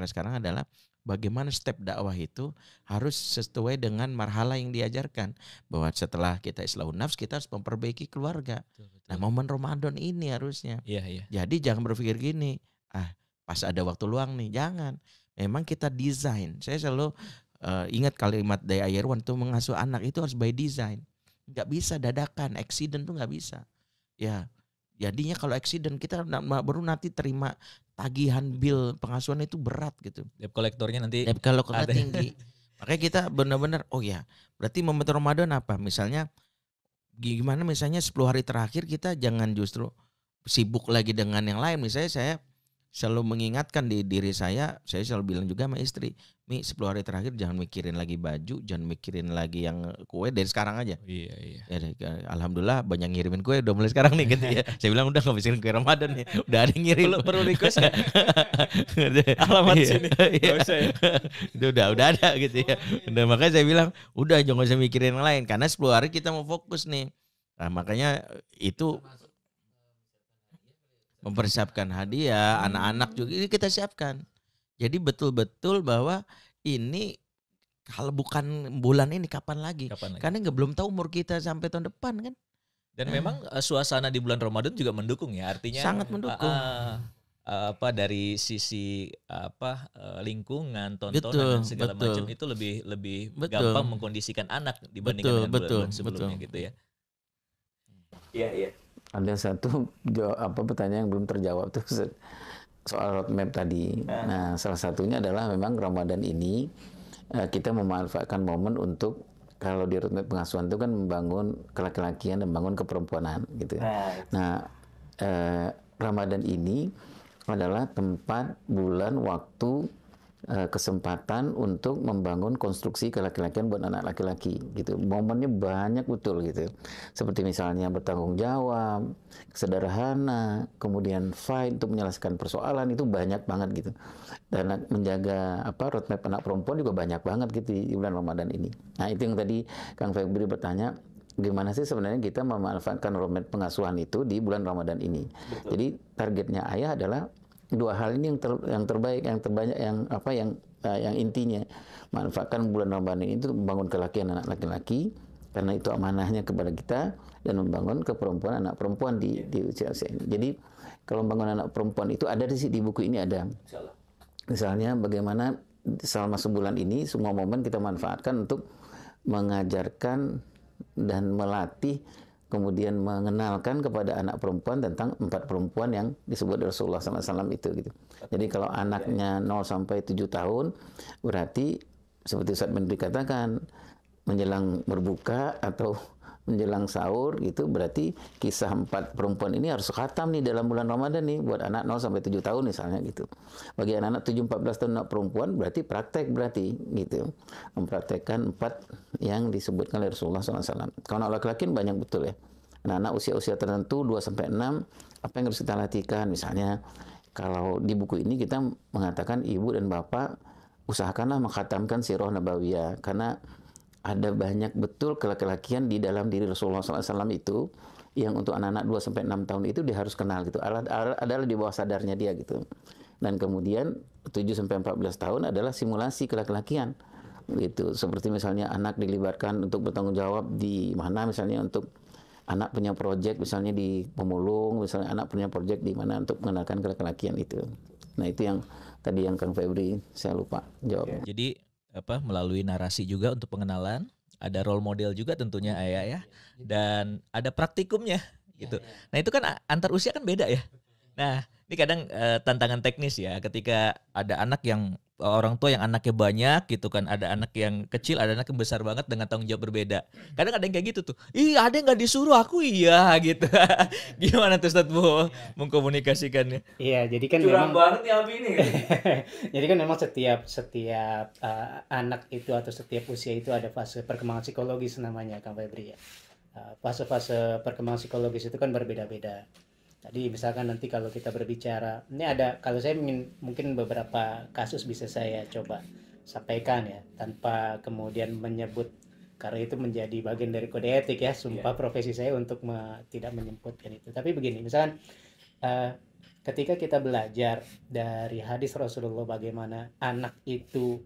sekarang adalah bagaimana step dakwah itu harus sesuai dengan marhala yang diajarkan. Bahwa setelah kita islahun nafs, kita harus memperbaiki keluarga. Betul. Nah, momen Ramadan ini harusnya. Iya. Jadi jangan berpikir gini, pas ada waktu luang nih, jangan. Memang kita desain. Saya selalu ingat kalimat dari Ayerwan tuh, mengasuh anak itu harus by design. Nggak bisa dadakan, accident tuh nggak bisa. Ya, jadinya kalau accident kita baru nanti terima tagihan bill pengasuhan itu berat gitu. Debt kolektornya nanti Debt kolektornya tinggi. Makanya kita benar-benar berarti momen Ramadan apa? Misalnya gimana, misalnya 10 hari terakhir kita jangan justru sibuk lagi dengan yang lain. Misalnya saya selalu mengingatkan di diri saya selalu bilang juga sama istri, Mi, 10 hari terakhir jangan mikirin lagi baju, jangan mikirin lagi yang kue, dari sekarang aja. Iya. Ya, alhamdulillah banyak ngirimin kue udah mulai sekarang nih gitu ya. Saya bilang udah nggak mikirin kue Ramadan nih, udah ada yang ngirim. Perlu request nggak? Alamat sini. Nggak usah ya. Itu udah ada gitu ya. Udah, makanya saya bilang udah jangan usah mikirin yang lain karena 10 hari kita mau fokus nih. Nah, makanya itu mempersiapkan hadiah, anak-anak juga ini kita siapkan. Jadi betul-betul bahwa ini kalau bukan bulan ini kapan lagi? Karena belum tahu umur kita sampai tahun depan kan. Dan memang suasana di bulan Ramadan juga mendukung ya, artinya sangat mendukung. Dari sisi lingkungan, tontonan dan segala macam itu lebih gampang mengkondisikan anak dibandingkan dengan bulan sebelumnya gitu ya. Iya. Ada satu pertanyaan yang belum terjawab tuh soal roadmap tadi. Nah, salah satunya adalah memang Ramadan ini kita memanfaatkan momen untuk, kalau di roadmap pengasuhan itu kan membangun kelaki-lakian dan membangun keperempuanan gitu. Nah, Ramadan ini adalah tempat, bulan, waktu, kesempatan untuk membangun konstruksi kelaki-lakian buat anak laki-laki gitu. Momennya banyak betul gitu. Seperti misalnya bertanggung jawab, sederhana, kemudian fight untuk menyelesaikan persoalan, itu banyak banget gitu. Dan menjaga roadmap anak perempuan juga banyak banget gitu di bulan Ramadan ini. Nah, itu yang tadi Kang Febri bertanya, gimana sih sebenarnya kita memanfaatkan roadmap pengasuhan itu di bulan Ramadan ini. Betul. Jadi targetnya ayah adalah dua hal ini yang terbaik, yang terbanyak, yang intinya manfaatkan bulan Ramadan ini untuk membangun kelakian anak laki-laki, karena itu amanahnya kepada kita, dan membangun keperempuan anak perempuan di usia-usia ini. Jadi kalau membangun anak perempuan itu ada di buku ini ada. Misalnya bagaimana selama sebulan ini semua momen kita manfaatkan untuk mengajarkan dan melatih, kemudian mengenalkan kepada anak perempuan tentang 4 perempuan yang disebut Rasulullah SAW itu gitu. Jadi kalau anaknya 0 sampai 7 tahun, berarti seperti Ustaz Menteri katakan, menjelang berbuka atau menjelang sahur gitu, berarti kisah 4 perempuan ini harus khatam nih dalam bulan Ramadan nih buat anak 0 sampai 7 tahun misalnya gitu. Bagi anak-anak 7-14 tahun anak perempuan berarti praktek berarti gitu. Mempraktekkan 4 yang disebutkan oleh Rasulullah SAW. Kalau anak laki-laki banyak betul ya. Anak-anak usia-usia tertentu 2 sampai 6 apa yang harus kita latihkan, misalnya kalau di buku ini kita mengatakan ibu dan bapak usahakanlah mengkhatamkan sirah nabawiyah, karena ada banyak betul kelaki-lakian di dalam diri Rasulullah SAW itu yang untuk anak-anak 2-6 tahun itu dia harus kenal gitu. Adalah di bawah sadarnya dia gitu. Dan kemudian 7-14 tahun adalah simulasi kelaki-lakian gitu. Seperti misalnya anak dilibatkan untuk bertanggung jawab di mana, misalnya untuk anak punya proyek misalnya di pemulung, misalnya anak punya proyek di mana untuk mengenalkan kelaki-lakian itu. Nah, itu yang tadi yang Kang Febri saya lupa jawabnya. Jadi melalui narasi juga untuk pengenalan, ada role model juga tentunya ayah ya, dan ada praktikumnya gitu. Nah, itu kan antar usia kan beda ya. Nah, ini kadang tantangan teknis ya, ketika ada anak yang orang tua yang anaknya banyak gitu kan, ada anak yang kecil, ada anak yang besar banget dengan tanggung jawab berbeda. Kadang ada yang kayak gitu tuh, ih ada yang nggak disuruh, aku iya gitu. Gimana tuh Ustadz Bu mengkomunikasikannya? Iya, jadi kan Curang memang banget nih Abi ini. jadi kan memang setiap anak itu atau setiap usia itu ada fase perkembangan psikologis namanya Kang Febri ya. Fase-fase perkembangan psikologis itu kan berbeda-beda. Tadi misalkan nanti kalau kita berbicara, ini ada, kalau saya mungkin beberapa kasus bisa saya coba sampaikan ya, tanpa kemudian menyebut, karena itu menjadi bagian dari kode etik ya, sumpah profesi saya untuk tidak menyebutkan itu. Tapi begini, misalkan ketika kita belajar dari hadis Rasulullah bagaimana anak itu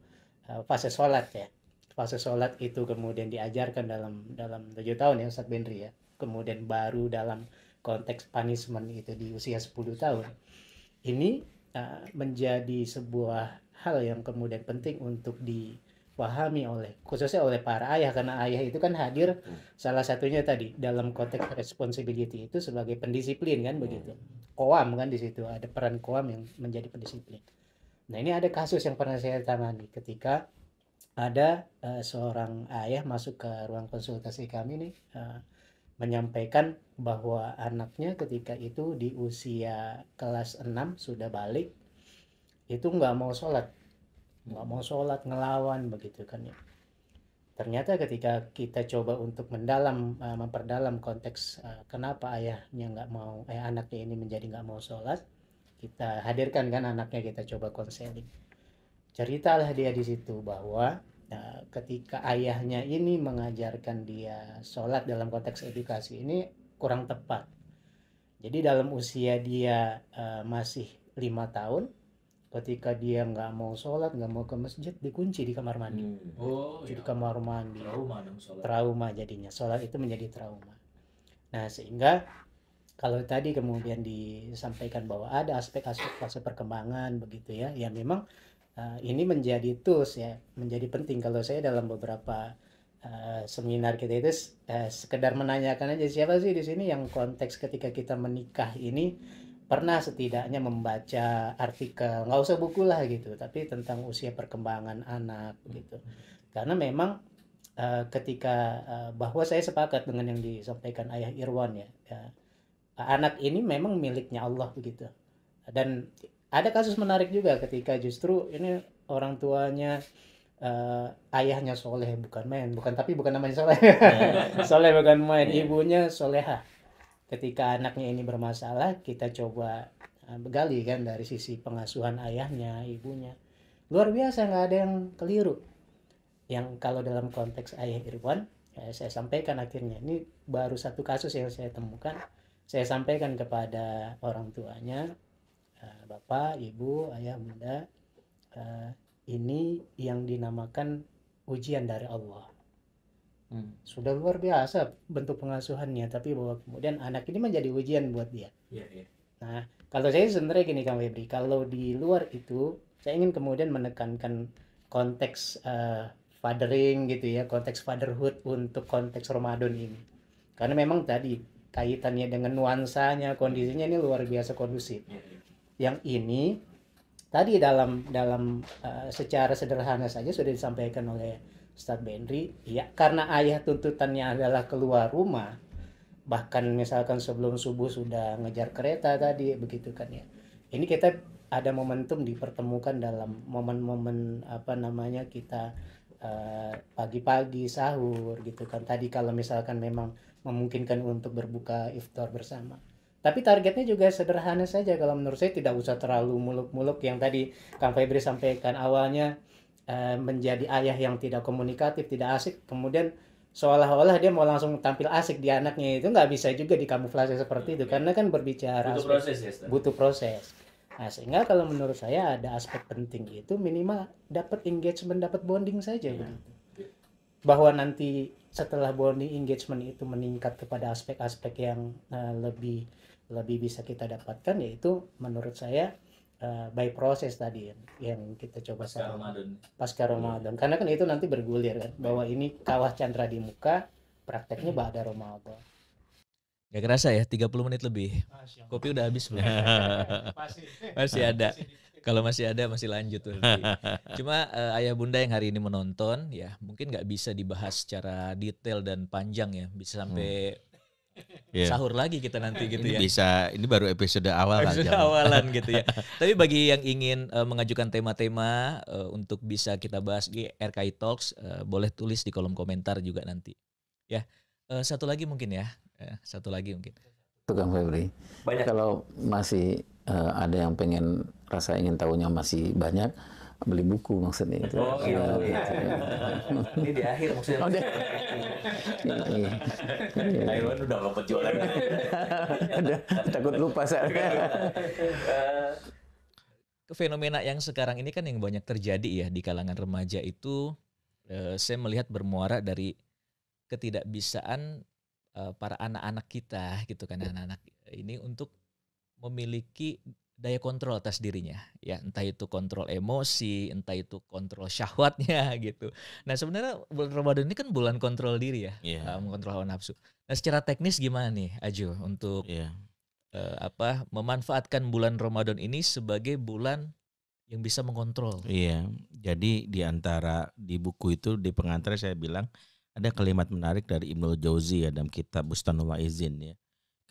fase sholat ya, fase sholat itu kemudian diajarkan dalam 7 tahun ya Ustadz Benri ya, kemudian baru dalam konteks punishment itu di usia 10 tahun. Ini menjadi sebuah hal yang kemudian penting untuk dipahami khususnya oleh para ayah, karena ayah itu kan hadir salah satunya tadi dalam konteks responsibility itu sebagai pendisiplin kan begitu. Qawam kan di situ ada peran qawam yang menjadi pendisiplin. Nah, ini ada kasus yang pernah saya tangani ketika ada seorang ayah masuk ke ruang konsultasi kami nih, menyampaikan bahwa anaknya ketika itu di usia kelas 6 sudah balik, itu nggak mau sholat, ngelawan begitu kan ya. Ternyata ketika kita coba untuk memperdalam konteks kenapa anaknya ini menjadi nggak mau sholat, kita hadirkan kan anaknya, kita coba konseling. Ceritalah dia di situ bahwa ketika ayahnya ini mengajarkan dia sholat dalam konteks edukasi ini kurang tepat. Jadi dalam usia dia masih 5 tahun, ketika dia nggak mau sholat, nggak mau ke masjid, dikunci di kamar mandi. Di kamar mandi. Trauma jadinya. Sholat itu menjadi trauma. Nah, sehingga kalau tadi kemudian disampaikan bahwa ada aspek-aspek fase perkembangan begitu ya, ya memang ini menjadi tools ya, menjadi penting. Kalau saya dalam beberapa seminar kita itu sekedar menanyakan aja, siapa sih di sini yang konteks ketika kita menikah ini pernah setidaknya membaca artikel, nggak usah buku lah gitu, tapi tentang usia perkembangan anak gitu. Karena memang ketika bahwa saya sepakat dengan yang disampaikan Ayah Irwan ya, anak ini memang miliknya Allah begitu. Dan ada kasus menarik juga ketika justru ini orang tuanya ayahnya soleh, bukan namanya soleh. Soleh bukan main, ibunya solehah. Ketika anaknya ini bermasalah, kita coba begali kan dari sisi pengasuhan ayahnya, ibunya. Luar biasa, nggak ada yang keliru. Yang kalau dalam konteks Ayah Irwan, saya sampaikan akhirnya, ini baru satu kasus yang saya temukan. Saya sampaikan kepada orang tuanya, Bapak, Ibu, Ayah, Bunda, ini yang dinamakan ujian dari Allah. Sudah luar biasa bentuk pengasuhannya, tapi bahwa kemudian anak ini menjadi ujian buat dia. Nah, kalau saya sebenarnya gini Kang Febri, kalau di luar itu, saya ingin kemudian menekankan konteks fathering gitu ya, konteks fatherhood untuk konteks Ramadan ini. Karena memang tadi kaitannya dengan nuansanya, kondisinya ini luar biasa kondusif. Yang ini tadi dalam secara sederhana saja sudah disampaikan oleh Ustadz Benri, ya karena ayah tuntutannya adalah keluar rumah, bahkan misalkan sebelum subuh sudah ngejar kereta tadi begitu kan ya. Ini kita ada momentum dipertemukan dalam momen-momen kita pagi-pagi sahur gitu kan. Tadi kalau misalkan memang memungkinkan untuk berbuka iftar bersama. Tapi targetnya juga sederhana saja, kalau menurut saya tidak usah terlalu muluk-muluk yang tadi Kang Febri sampaikan awalnya, menjadi ayah yang tidak komunikatif, tidak asik, kemudian seolah-olah dia mau langsung tampil asik di anaknya, itu nggak bisa juga dikamuflase seperti itu, karena kan berbicara butuh proses. Nah, sehingga kalau menurut saya ada aspek penting itu minimal dapat engagement, dapat bonding saja begitu. Bahwa nanti setelah bonding engagement itu meningkat kepada aspek-aspek yang lebih bisa kita dapatkan, yaitu menurut saya by proses tadi yang kita coba pasca Ramadan. Karena kan itu nanti bergulir kan, bahwa ini kawah candra di muka, prakteknya ba'da Ramadan. Gak kerasa ya, 30 menit lebih. Kopi udah habis belum? Masih ada. Kalau masih ada masih lanjut berarti. Cuma ayah bunda yang hari ini menonton ya mungkin nggak bisa dibahas secara detail dan panjang ya, bisa sampai sahur lagi kita nanti gitu Ini ya. ini baru episode awal Episode aja. awalan gitu ya. Tapi bagi yang ingin mengajukan tema-tema untuk bisa kita bahas di RKI Talks, boleh tulis di kolom komentar juga nanti. Ya, satu lagi mungkin ya. Satu lagi mungkin. Tukang Febri. Banyak. Kalau masih ada yang pengen rasa ingin tahunya masih banyak, beli buku maksudnya itu. Oh gitu. Gitu. Ini di akhir maksudnya. Oh, Iya. Taiwan udah mau penjualan. Udah, takut lupa saya. Fenomena yang sekarang ini kan yang banyak terjadi ya di kalangan remaja itu, saya melihat bermuara dari ketidakbisaan para anak-anak kita gitu kan, anak-anak ini untuk memiliki daya kontrol atas dirinya ya, entah itu kontrol emosi, entah itu kontrol syahwatnya gitu. Nah sebenarnya bulan Ramadan ini kan bulan kontrol diri ya, mengontrol hawa nafsu. Nah secara teknis gimana nih Ajo untuk memanfaatkan bulan Ramadan ini sebagai bulan yang bisa mengontrol? Iya, jadi di buku itu di pengantar saya bilang ada kalimat menarik dari Ibnu Jauzi ya dalam kitab Bustanul Wa'izin ya.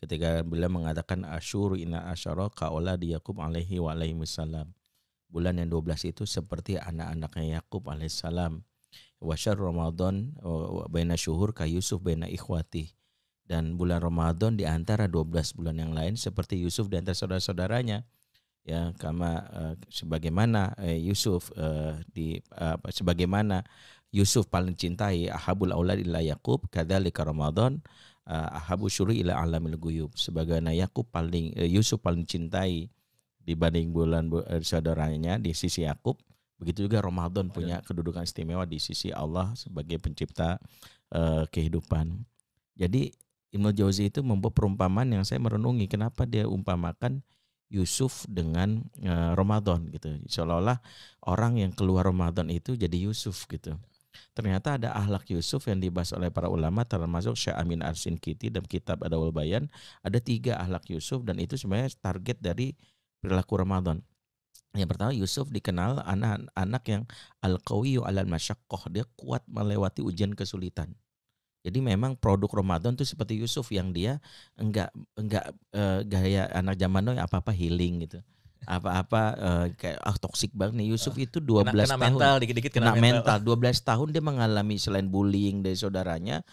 Ketika beliau mengatakan asyuru inna asyara kaola di Yakub alaihi wa alaihi wassalam. Bulan yang 12 itu seperti anak-anaknya Yakub alaihissalam. Wa syahr Ramadan baina syuhur ka Yusuf baina ikhwati. Dan bulan Ramadan di antara 12 bulan yang lain seperti Yusuf di antara saudara-saudaranya. Ya, sebagaimana Yusuf sebagaimana Yusuf paling cintai ahabul aulad ila Yakub, kadzalika Ramadan ahabu syuri ila alamil guyub. Sebagaimana Yusuf paling cintai dibanding bulan saudaranya di sisi Yakub, begitu juga Ramadan punya kedudukan istimewa di sisi Allah sebagai pencipta kehidupan. Jadi Ibnu Jauzi itu membuat perumpamaan yang saya merenungi kenapa dia umpamakan Yusuf dengan Ramadan gitu. Seolah-olah orang yang keluar Ramadan itu jadi Yusuf gitu. Ternyata ada akhlak Yusuf yang dibahas oleh para ulama, termasuk Syekh Amin As-Sinkiti dalam kitab Adawul Bayan. Ada 3 akhlak Yusuf dan itu sebenarnya target dari perilaku Ramadan. Yang pertama, Yusuf dikenal anak yang al-qawiyyu 'alal masyaqqah, dia kuat melewati ujian kesulitan. Jadi memang produk Ramadan tuh seperti Yusuf yang dia enggak gaya anak zaman now apa-apa healing gitu. Apa-apa kayak toksik banget nih. Yusuf itu 12 kena tahun mental, dikit-dikit kena mental. 12 tahun dia mengalami selain bullying dari saudaranya,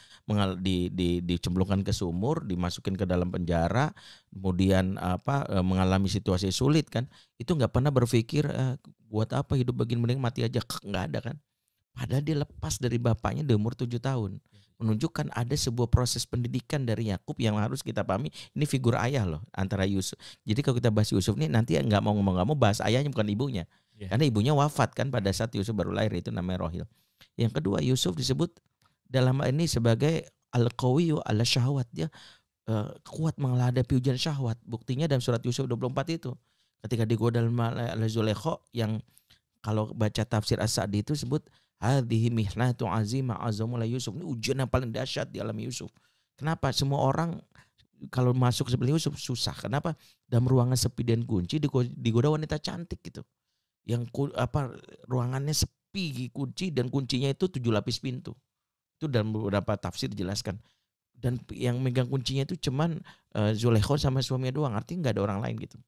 dicemplungkan ke sumur, dimasukin ke dalam penjara, kemudian mengalami situasi sulit kan. Itu nggak pernah berpikir buat apa hidup begini, mending mati aja, nggak ada kan. Padahal dia lepas dari bapaknya di umur 7 tahun. Menunjukkan ada sebuah proses pendidikan dari Yakub yang harus kita pahami. Ini figur ayah loh antara Yusuf. Jadi kalau kita bahas Yusuf ini nanti nggak mau bahas ayahnya bukan ibunya. Karena ibunya wafat kan pada saat Yusuf baru lahir, itu namanya Rohil. Yang kedua, Yusuf disebut dalam ini sebagai al-qawiyyu 'ala syahwat. Dia kuat menghadapi ujian syahwat. Buktinya dalam surat Yusuf 24 itu. Ketika digoda oleh Zulaikha, yang kalau baca tafsir As-Sa'di itu sebut hadhihi mihnatu azimah azamul Yusuf. Ini ujian yang paling dahsyat di alam Yusuf. Kenapa? Semua orang kalau masuk seperti Yusuf susah. Kenapa? Dalam ruangan sepi dan kunci digoda wanita cantik gitu. Yang ruangannya sepi, kunci, dan kuncinya itu 7 lapis pintu. Itu dalam beberapa tafsir dijelaskan. Dan yang megang kuncinya itu cuman Zulaikha sama suaminya doang. Artinya nggak ada orang lain gitu.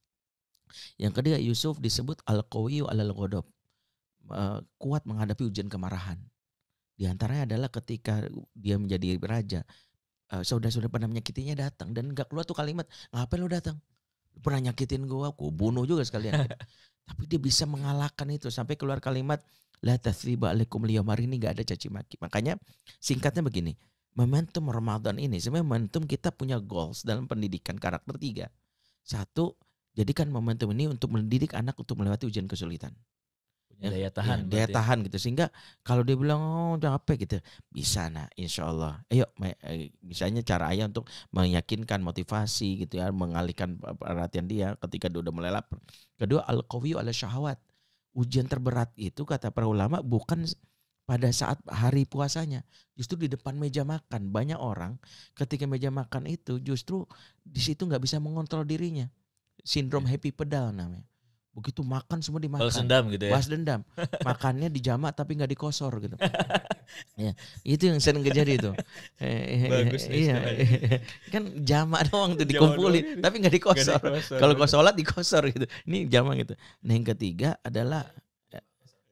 Yang kedua, Yusuf disebut al-qawiyyu 'alal ghadab. Kuat menghadapi ujian kemarahan. Di antaranya adalah ketika dia menjadi raja, saudara-saudara pernah menyakitinya datang dan nggak keluar tuh kalimat, ngapain lu datang? Lu pernah nyakitin gua bunuh juga sekalian. Tapi dia bisa mengalahkan itu sampai keluar kalimat la tathriba alaikum liyawm, hari ini nggak ada caci maki. Makanya singkatnya begini, momentum Ramadan ini sebenarnya momentum kita punya goals dalam pendidikan karakter 3. 1, jadikan momentum ini untuk mendidik anak untuk melewati ujian kesulitan. Daya tahan, daya tahan gitu, sehingga kalau dia bilang capek gitu, bisa insya Allah. Ayo, misalnya cara ayah untuk meyakinkan, motivasi gitu ya, mengalihkan perhatian dia ketika dia udah mulai lapar. Kedua, al-qawiyyu 'ala syahwat. Ujian terberat itu kata para ulama bukan pada saat hari puasanya, justru di depan meja makan. Banyak orang ketika meja makan itu justru di situ nggak bisa mengontrol dirinya. Sindrom happy pedal namanya. Begitu makan semua dimakan. Balas dendam gitu ya. Balas dendam. Makannya dijamak tapi nggak dikosor gitu. Ya, itu yang sering terjadi itu. Bagus nih Iya. Kan jamak doang tuh dikumpulin tapi nggak dikosor. Kalau kau sholat dikosor gitu. Ini jamak gitu. Nah, yang ketiga adalah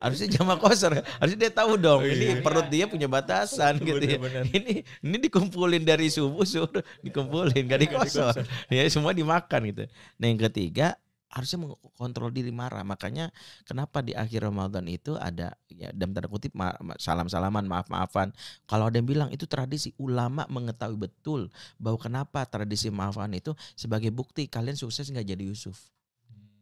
harusnya jamak kosor. Harusnya dia tahu dong. Ini perut dia punya batasan gitu ya. Ini dikumpulin dari subuh dikumpulin nggak dikosor. Ya semua dimakan gitu. Nah, yang ketiga harusnya mengontrol diri marah. Makanya kenapa di akhir Ramadan itu ada ya dalam tanda kutip salam-salaman, maaf-maafan. Kalau ada yang bilang itu tradisi, ulama mengetahui betul bahwa kenapa tradisi maafan itu sebagai bukti kalian sukses nggak jadi Yusuf.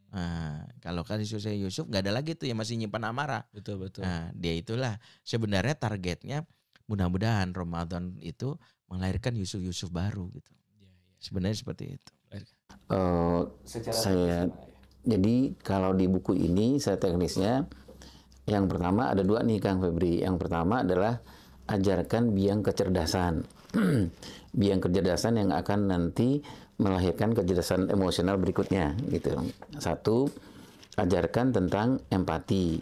Nah, kalau kalian sukses Yusuf nggak ada lagi tuh yang masih nyimpan amarah. Betul. Nah, dia itulah sebenarnya targetnya mudah-mudahan Ramadan itu melahirkan Yusuf baru gitu. Sebenarnya seperti itu. Jadi kalau di buku ini saya teknisnya yang pertama ada dua nih Kang Febri. Yang pertama adalah ajarkan biang kecerdasan. Biang kecerdasan yang akan nanti melahirkan kecerdasan emosional berikutnya gitu. Satu, ajarkan tentang empati,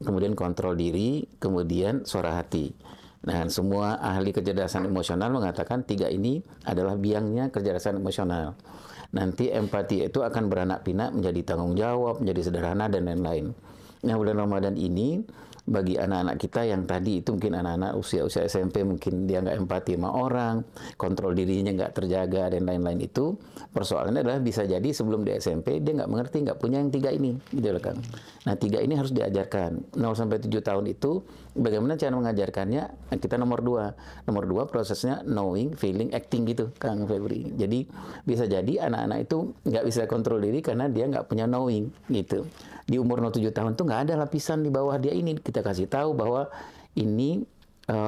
kemudian kontrol diri, kemudian suara hati. Nah, semua ahli kecerdasan emosional mengatakan tiga ini adalah biangnya kecerdasan emosional. Nanti empati itu akan beranak pinak menjadi tanggung jawab, menjadi sederhana dan lain-lain. Nah, bulan Ramadan ini bagi anak-anak kita yang tadi itu mungkin anak-anak usia SMP mungkin dia nggak empati sama orang, kontrol dirinya nggak terjaga dan lain-lain itu, persoalannya adalah bisa jadi sebelum di SMP dia nggak mengerti, nggak punya yang tiga ini, gitu loh Kang. Nah, tiga ini harus diajarkan. 0 sampai 7 tahun itu bagaimana cara mengajarkannya? Kita nomor 2 prosesnya knowing, feeling, acting gitu Kang Febri. Jadi bisa jadi anak-anak itu nggak bisa kontrol diri karena dia nggak punya knowing gitu. Di umur 7 tahun tuh nggak ada lapisan di bawah dia ini. Kita kasih tahu bahwa ini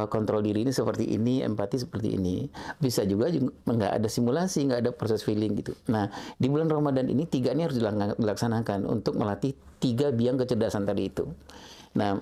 kontrol diri ini seperti ini, empati seperti ini. Bisa juga nggak ada simulasi, nggak ada proses feeling gitu. Nah, di bulan Ramadan ini tiga ini harus dilaksanakan untuk melatih tiga biang kecerdasan tadi itu. Nah,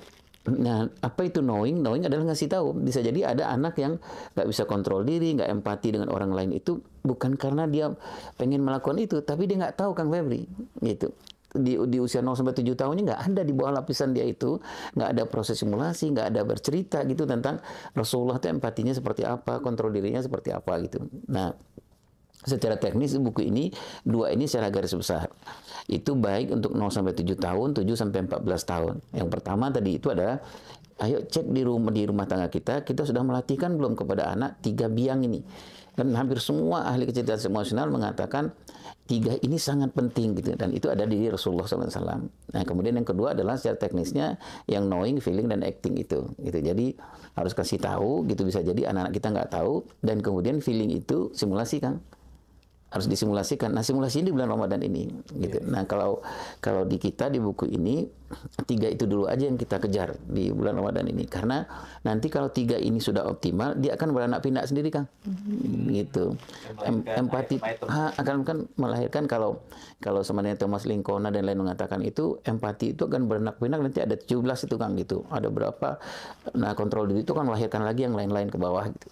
apa itu knowing? Knowing adalah ngasih tahu. Bisa jadi ada anak yang nggak bisa kontrol diri, nggak empati dengan orang lain itu bukan karena dia pengen melakukan itu, tapi dia nggak tahu Kang Febri gitu. Di usia 0 sampai 7 tahunnya nggak ada di bawah lapisan dia itu, nggak ada proses simulasi, nggak ada bercerita gitu tentang Rasulullah itu empatinya seperti apa, kontrol dirinya seperti apa gitu. Nah, secara teknis buku ini dua ini secara garis besar itu baik untuk 0 sampai 7 tahun, 7 sampai 14 tahun. Yang pertama tadi itu adalah ayo cek di rumah tangga kita sudah melatihkan belum kepada anak tiga biang ini. Dan hampir semua ahli kecerdasan emosional mengatakan tiga ini sangat penting gitu, dan itu ada di Rasulullah SAW. Nah, kemudian yang kedua adalah secara teknisnya yang knowing, feeling, dan acting itu. Jadi harus kasih tahu gitu, bisa jadi anak-anak kita nggak tahu, dan kemudian feeling itu simulasi kan, harus disimulasikan. Nah, simulasi ini di bulan Ramadan ini gitu. Nah, kalau di kita di buku ini tiga itu dulu aja yang kita kejar di bulan Ramadan ini, karena nanti kalau tiga ini sudah optimal dia akan beranak pinak sendiri Kang. Gitu. Empati akan melahirkan kalau sebenarnya Thomas Lincona dan lain mengatakan itu empati itu akan beranak pinak nanti ada 17 itu Kang gitu. Ada berapa? Nah, kontrol diri itu kan melahirkan lagi yang lain-lain ke bawah gitu.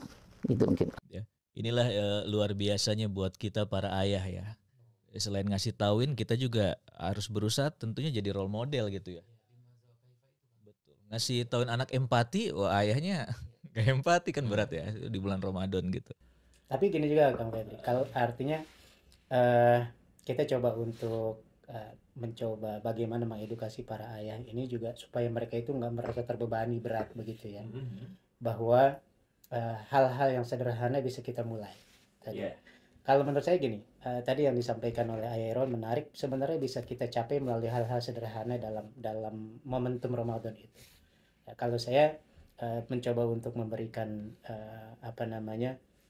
Itu mungkin. Ya. Inilah luar biasanya buat kita para ayah ya. Selain ngasih tauin, kita juga harus berusaha tentunya jadi role model gitu ya. Betul. Ngasih tauin anak empati, wah ayahnya gak empati kan berat ya di bulan Ramadan gitu. Tapi gini juga Kang Febri, kalau artinya kita coba untuk mencoba bagaimana mengedukasi para ayah ini juga supaya mereka itu nggak merasa terbebani berat begitu ya. Bahwa hal-hal yang sederhana bisa kita mulai tadi. Kalau menurut saya gini, tadi yang disampaikan oleh Ayah Irwan menarik, sebenarnya bisa kita capai melalui hal-hal sederhana dalam momentum Ramadan itu. Ya, kalau saya mencoba untuk memberikan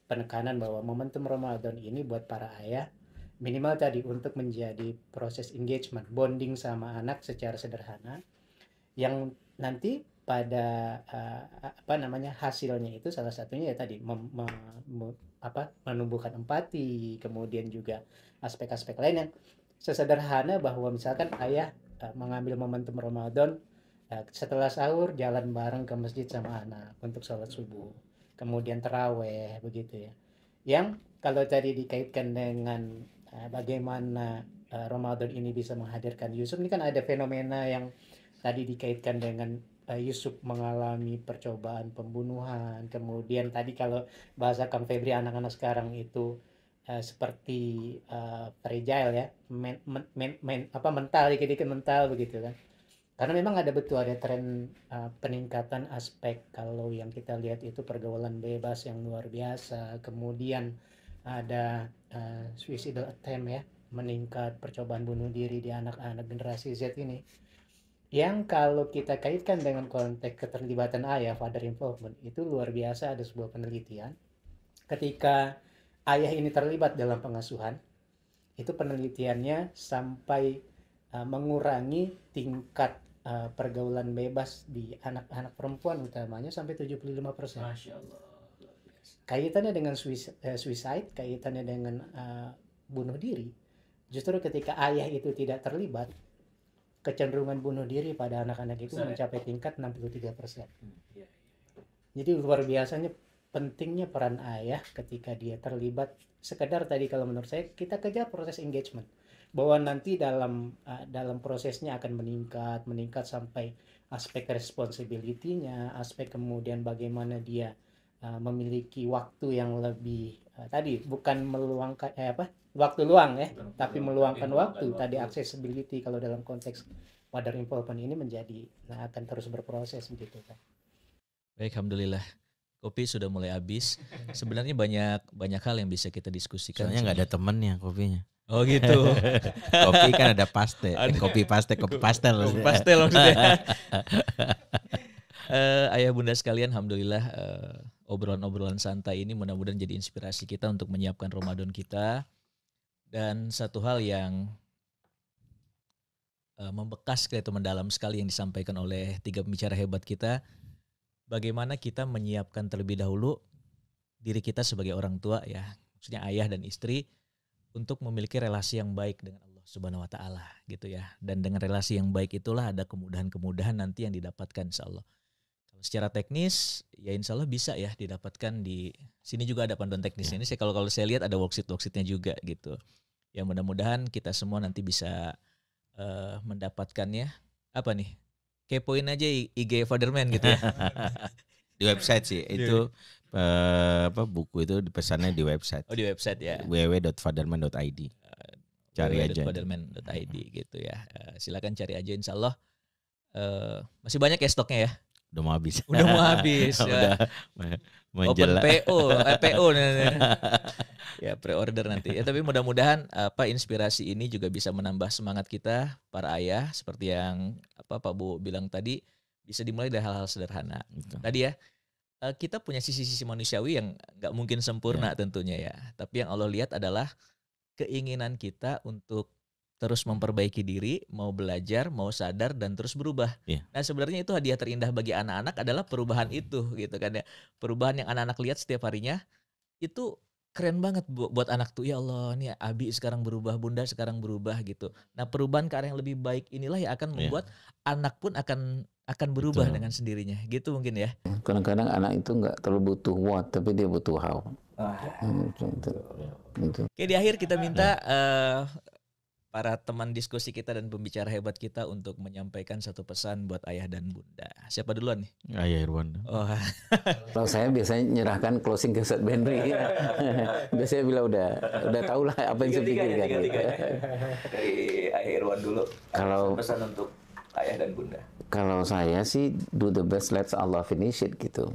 penekanan bahwa momentum Ramadan ini buat para ayah minimal tadi untuk menjadi proses engagement, bonding sama anak secara sederhana yang nanti pada hasilnya itu salah satunya ya tadi menumbuhkan empati, kemudian juga aspek-aspek lain yang sesederhana bahwa misalkan ayah mengambil momentum Ramadan setelah sahur jalan bareng ke masjid sama anak untuk sholat subuh, kemudian taraweh begitu ya, yang kalau tadi dikaitkan dengan bagaimana Ramadan ini bisa menghadirkan Yusuf. Ini kan ada fenomena yang tadi dikaitkan dengan Yusuf mengalami percobaan pembunuhan. Kemudian tadi kalau bahasa Kang Febri, anak-anak sekarang itu seperti fragile ya, mental, dikit-dikit mental begitu kan. Karena memang ada tren peningkatan aspek, kalau yang kita lihat itu pergaulan bebas yang luar biasa. Kemudian ada suicidal attempt ya, meningkat percobaan bunuh diri di anak-anak generasi Z ini. Yang kalau kita kaitkan dengan konteks keterlibatan ayah, father involvement, itu luar biasa. Ada sebuah penelitian ketika ayah ini terlibat dalam pengasuhan, itu penelitiannya sampai mengurangi tingkat pergaulan bebas di anak-anak perempuan utamanya sampai 75%. Masya Allah. Kaitannya dengan suicide, kaitannya dengan bunuh diri. Justru ketika ayah itu tidak terlibat, kecenderungan bunuh diri pada anak-anak itu mencapai tingkat 63%. Jadi luar biasanya pentingnya peran ayah ketika dia terlibat. Sekedar tadi kalau menurut saya kita kejar proses engagement, bahwa nanti dalam prosesnya akan meningkat sampai aspek responsibility-nya, aspek kemudian bagaimana dia memiliki waktu yang lebih tadi bukan meluangkan waktu luang ya, tapi meluangkan waktu. Tadi accessibility kalau dalam konteks father involvement ini menjadi akan terus berproses begitu kan. Baik, alhamdulillah. Kopi sudah mulai habis. Sebenarnya banyak hal yang bisa kita diskusikan. Soalnya nggak ada temennya kopinya. Oh gitu. Kopi kan ada paste, kopi pastel. Kopi pastel maksudnya. Ayah bunda sekalian, alhamdulillah obrolan-obrolan santai ini mudah-mudahan jadi inspirasi kita untuk menyiapkan Ramadan kita. Dan satu hal yang membekas atau mendalam sekali yang disampaikan oleh 3 pembicara hebat kita, bagaimana kita menyiapkan terlebih dahulu diri kita sebagai orang tua ya, maksudnya ayah dan istri, untuk memiliki relasi yang baik dengan Allah Subhanahu wa taala gitu ya. Dan dengan relasi yang baik itulah ada kemudahan-kemudahan nanti yang didapatkan insyaallah. Kalau secara teknis ya insyaallah bisa ya didapatkan di sini, juga ada panduan teknisnya. Ini kalau saya lihat ada worksheet-worksheetnya juga gitu. Ya mudah-mudahan kita semua nanti bisa mendapatkannya. Apa nih? Kepoin aja IG Fatherman gitu ya. Di website sih itu buku itu dipesannya di website. Oh di website ya. www.fatherman.id. Cari aja. www.fatherman.id gitu ya. Silakan cari aja insyaallah. Masih banyak ya stoknya ya. Udah mau habis. Udah mau habis. Udah Open PO ya, pre-order nanti. Ya, tapi mudah-mudahan inspirasi ini juga bisa menambah semangat kita para ayah, seperti yang Pak Bu bilang tadi, bisa dimulai dari hal-hal sederhana. Gitu. Tadi ya, kita punya sisi-sisi manusiawi yang nggak mungkin sempurna tentunya ya. Tapi yang Allah lihat adalah keinginan kita untuk terus memperbaiki diri, mau belajar, mau sadar, dan terus berubah. Nah sebenarnya itu hadiah terindah bagi anak-anak adalah perubahan itu gitu kan ya. Perubahan yang anak-anak lihat setiap harinya itu keren banget buat anak tuh. Ya Allah, nih Abi sekarang berubah, Bunda sekarang berubah gitu. Nah perubahan ke arah yang lebih baik inilah yang akan membuat anak pun akan berubah dengan sendirinya gitu mungkin ya. Kadang-kadang anak itu nggak terlalu butuh what, tapi dia butuh how. Oke, di akhir kita minta para teman diskusi kita dan pembicara hebat kita untuk menyampaikan satu pesan buat ayah dan bunda. Siapa duluan nih? Ayah Irwan. Oh. Kalau saya biasanya nyerahkan closing ke Ustaz Benri. Biasanya bilang udah tahu lah apa yang saya pikirkan. Dari Ayah Irwan dulu. Kalau pesan untuk ayah dan bunda. Kalau saya sih do the best, let Allah finish it gitu.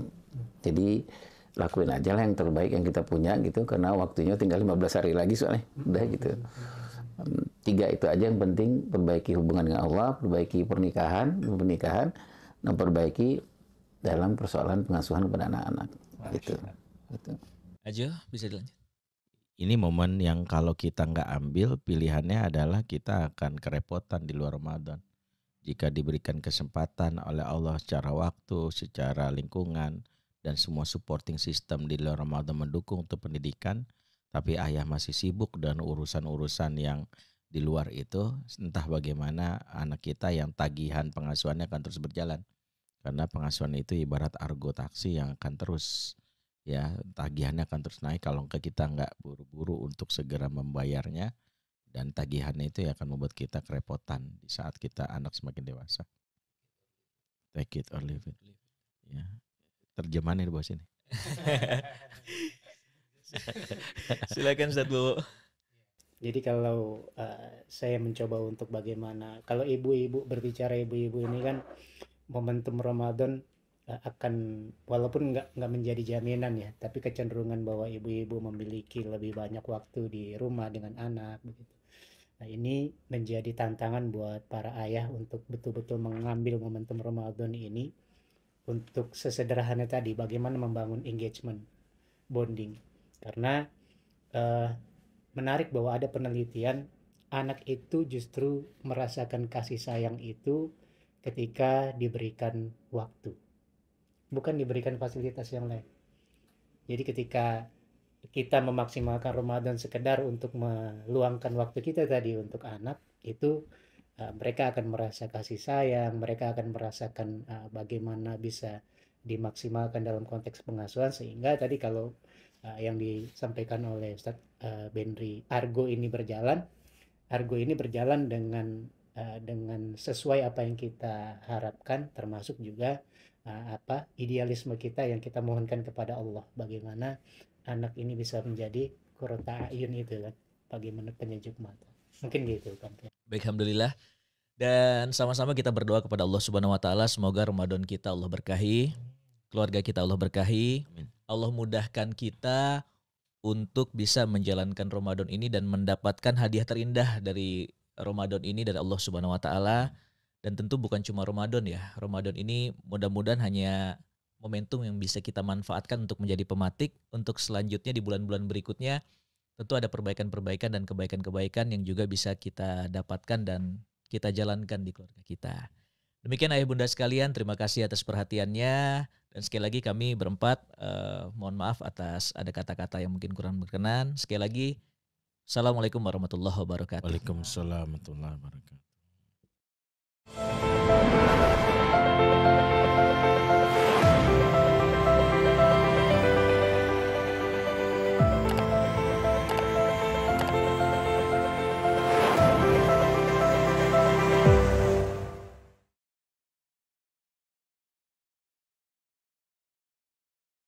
Jadi lakuin aja lah yang terbaik yang kita punya gitu, karena waktunya tinggal 15 hari lagi soalnya. Udah gitu. 3 itu aja yang penting, perbaiki hubungan dengan Allah, perbaiki pernikahan, dan perbaiki dalam persoalan pengasuhan kepada anak-anak. Gitu. Ajo, bisa dilanjut. Ini momen yang kalau kita nggak ambil, pilihannya adalah kita akan kerepotan di luar Ramadan. Jika diberikan kesempatan oleh Allah secara waktu, secara lingkungan, dan semua supporting system di luar Ramadan mendukung untuk pendidikan, tapi ayah masih sibuk dan urusan-urusan yang di luar itu, entah bagaimana anak kita yang tagihan pengasuhannya akan terus berjalan. Karena pengasuhan itu ibarat argo taksi yang akan terus, ya tagihannya akan terus naik kalau kita nggak buru-buru untuk segera membayarnya. Dan tagihannya itu yang akan membuat kita kerepotan di saat kita anak semakin dewasa. Take it or leave it. Ya. Terjemahannya di bawah sini. Silakan Ustaz Bu. Jadi kalau saya mencoba untuk bagaimana, kalau ibu-ibu berbicara, ibu-ibu ini kan momentum Ramadan akan, walaupun nggak menjadi jaminan ya, tapi kecenderungan bahwa ibu-ibu memiliki lebih banyak waktu di rumah dengan anak begitu. Nah, ini menjadi tantangan buat para ayah untuk betul-betul mengambil momentum Ramadan ini untuk sesederhana tadi, bagaimana membangun engagement, bonding. Karena menarik bahwa ada penelitian, anak itu justru merasakan kasih sayang itu ketika diberikan waktu, bukan diberikan fasilitas yang lain. Jadi ketika kita memaksimalkan Ramadan sekedar untuk meluangkan waktu kita tadi untuk anak, itu mereka akan merasa kasih sayang, mereka akan merasakan bagaimana bisa dimaksimalkan dalam konteks pengasuhan, sehingga tadi kalau yang disampaikan oleh Ustadz Benri, Argo ini berjalan dengan sesuai apa yang kita harapkan, termasuk juga idealisme kita yang kita mohonkan kepada Allah, bagaimana anak ini bisa menjadi qurrata a'yun itu kan, bagaimana penyejuk mata. Mungkin gitu kan. Baik, alhamdulillah. Dan sama-sama kita berdoa kepada Allah Subhanahu wa taala, semoga Ramadan kita Allah berkahi, keluarga kita Allah berkahi. Amin. Allah mudahkan kita untuk bisa menjalankan Ramadan ini dan mendapatkan hadiah terindah dari Ramadan ini dari Allah Subhanahu wa taala. Dan tentu bukan cuma Ramadan ya. Ramadan ini mudah-mudahan hanya momentum yang bisa kita manfaatkan untuk menjadi pematik untuk selanjutnya di bulan-bulan berikutnya. Tentu ada perbaikan-perbaikan dan kebaikan-kebaikan yang juga bisa kita dapatkan dan kita jalankan di keluarga kita. Demikian ayah bunda sekalian, terima kasih atas perhatiannya. Dan sekali lagi kami berempat, mohon maaf atas ada kata-kata yang mungkin kurang berkenan. Sekali lagi, Assalamualaikum warahmatullahi wabarakatuh. Waalaikumsalam warahmatullahi wabarakatuh.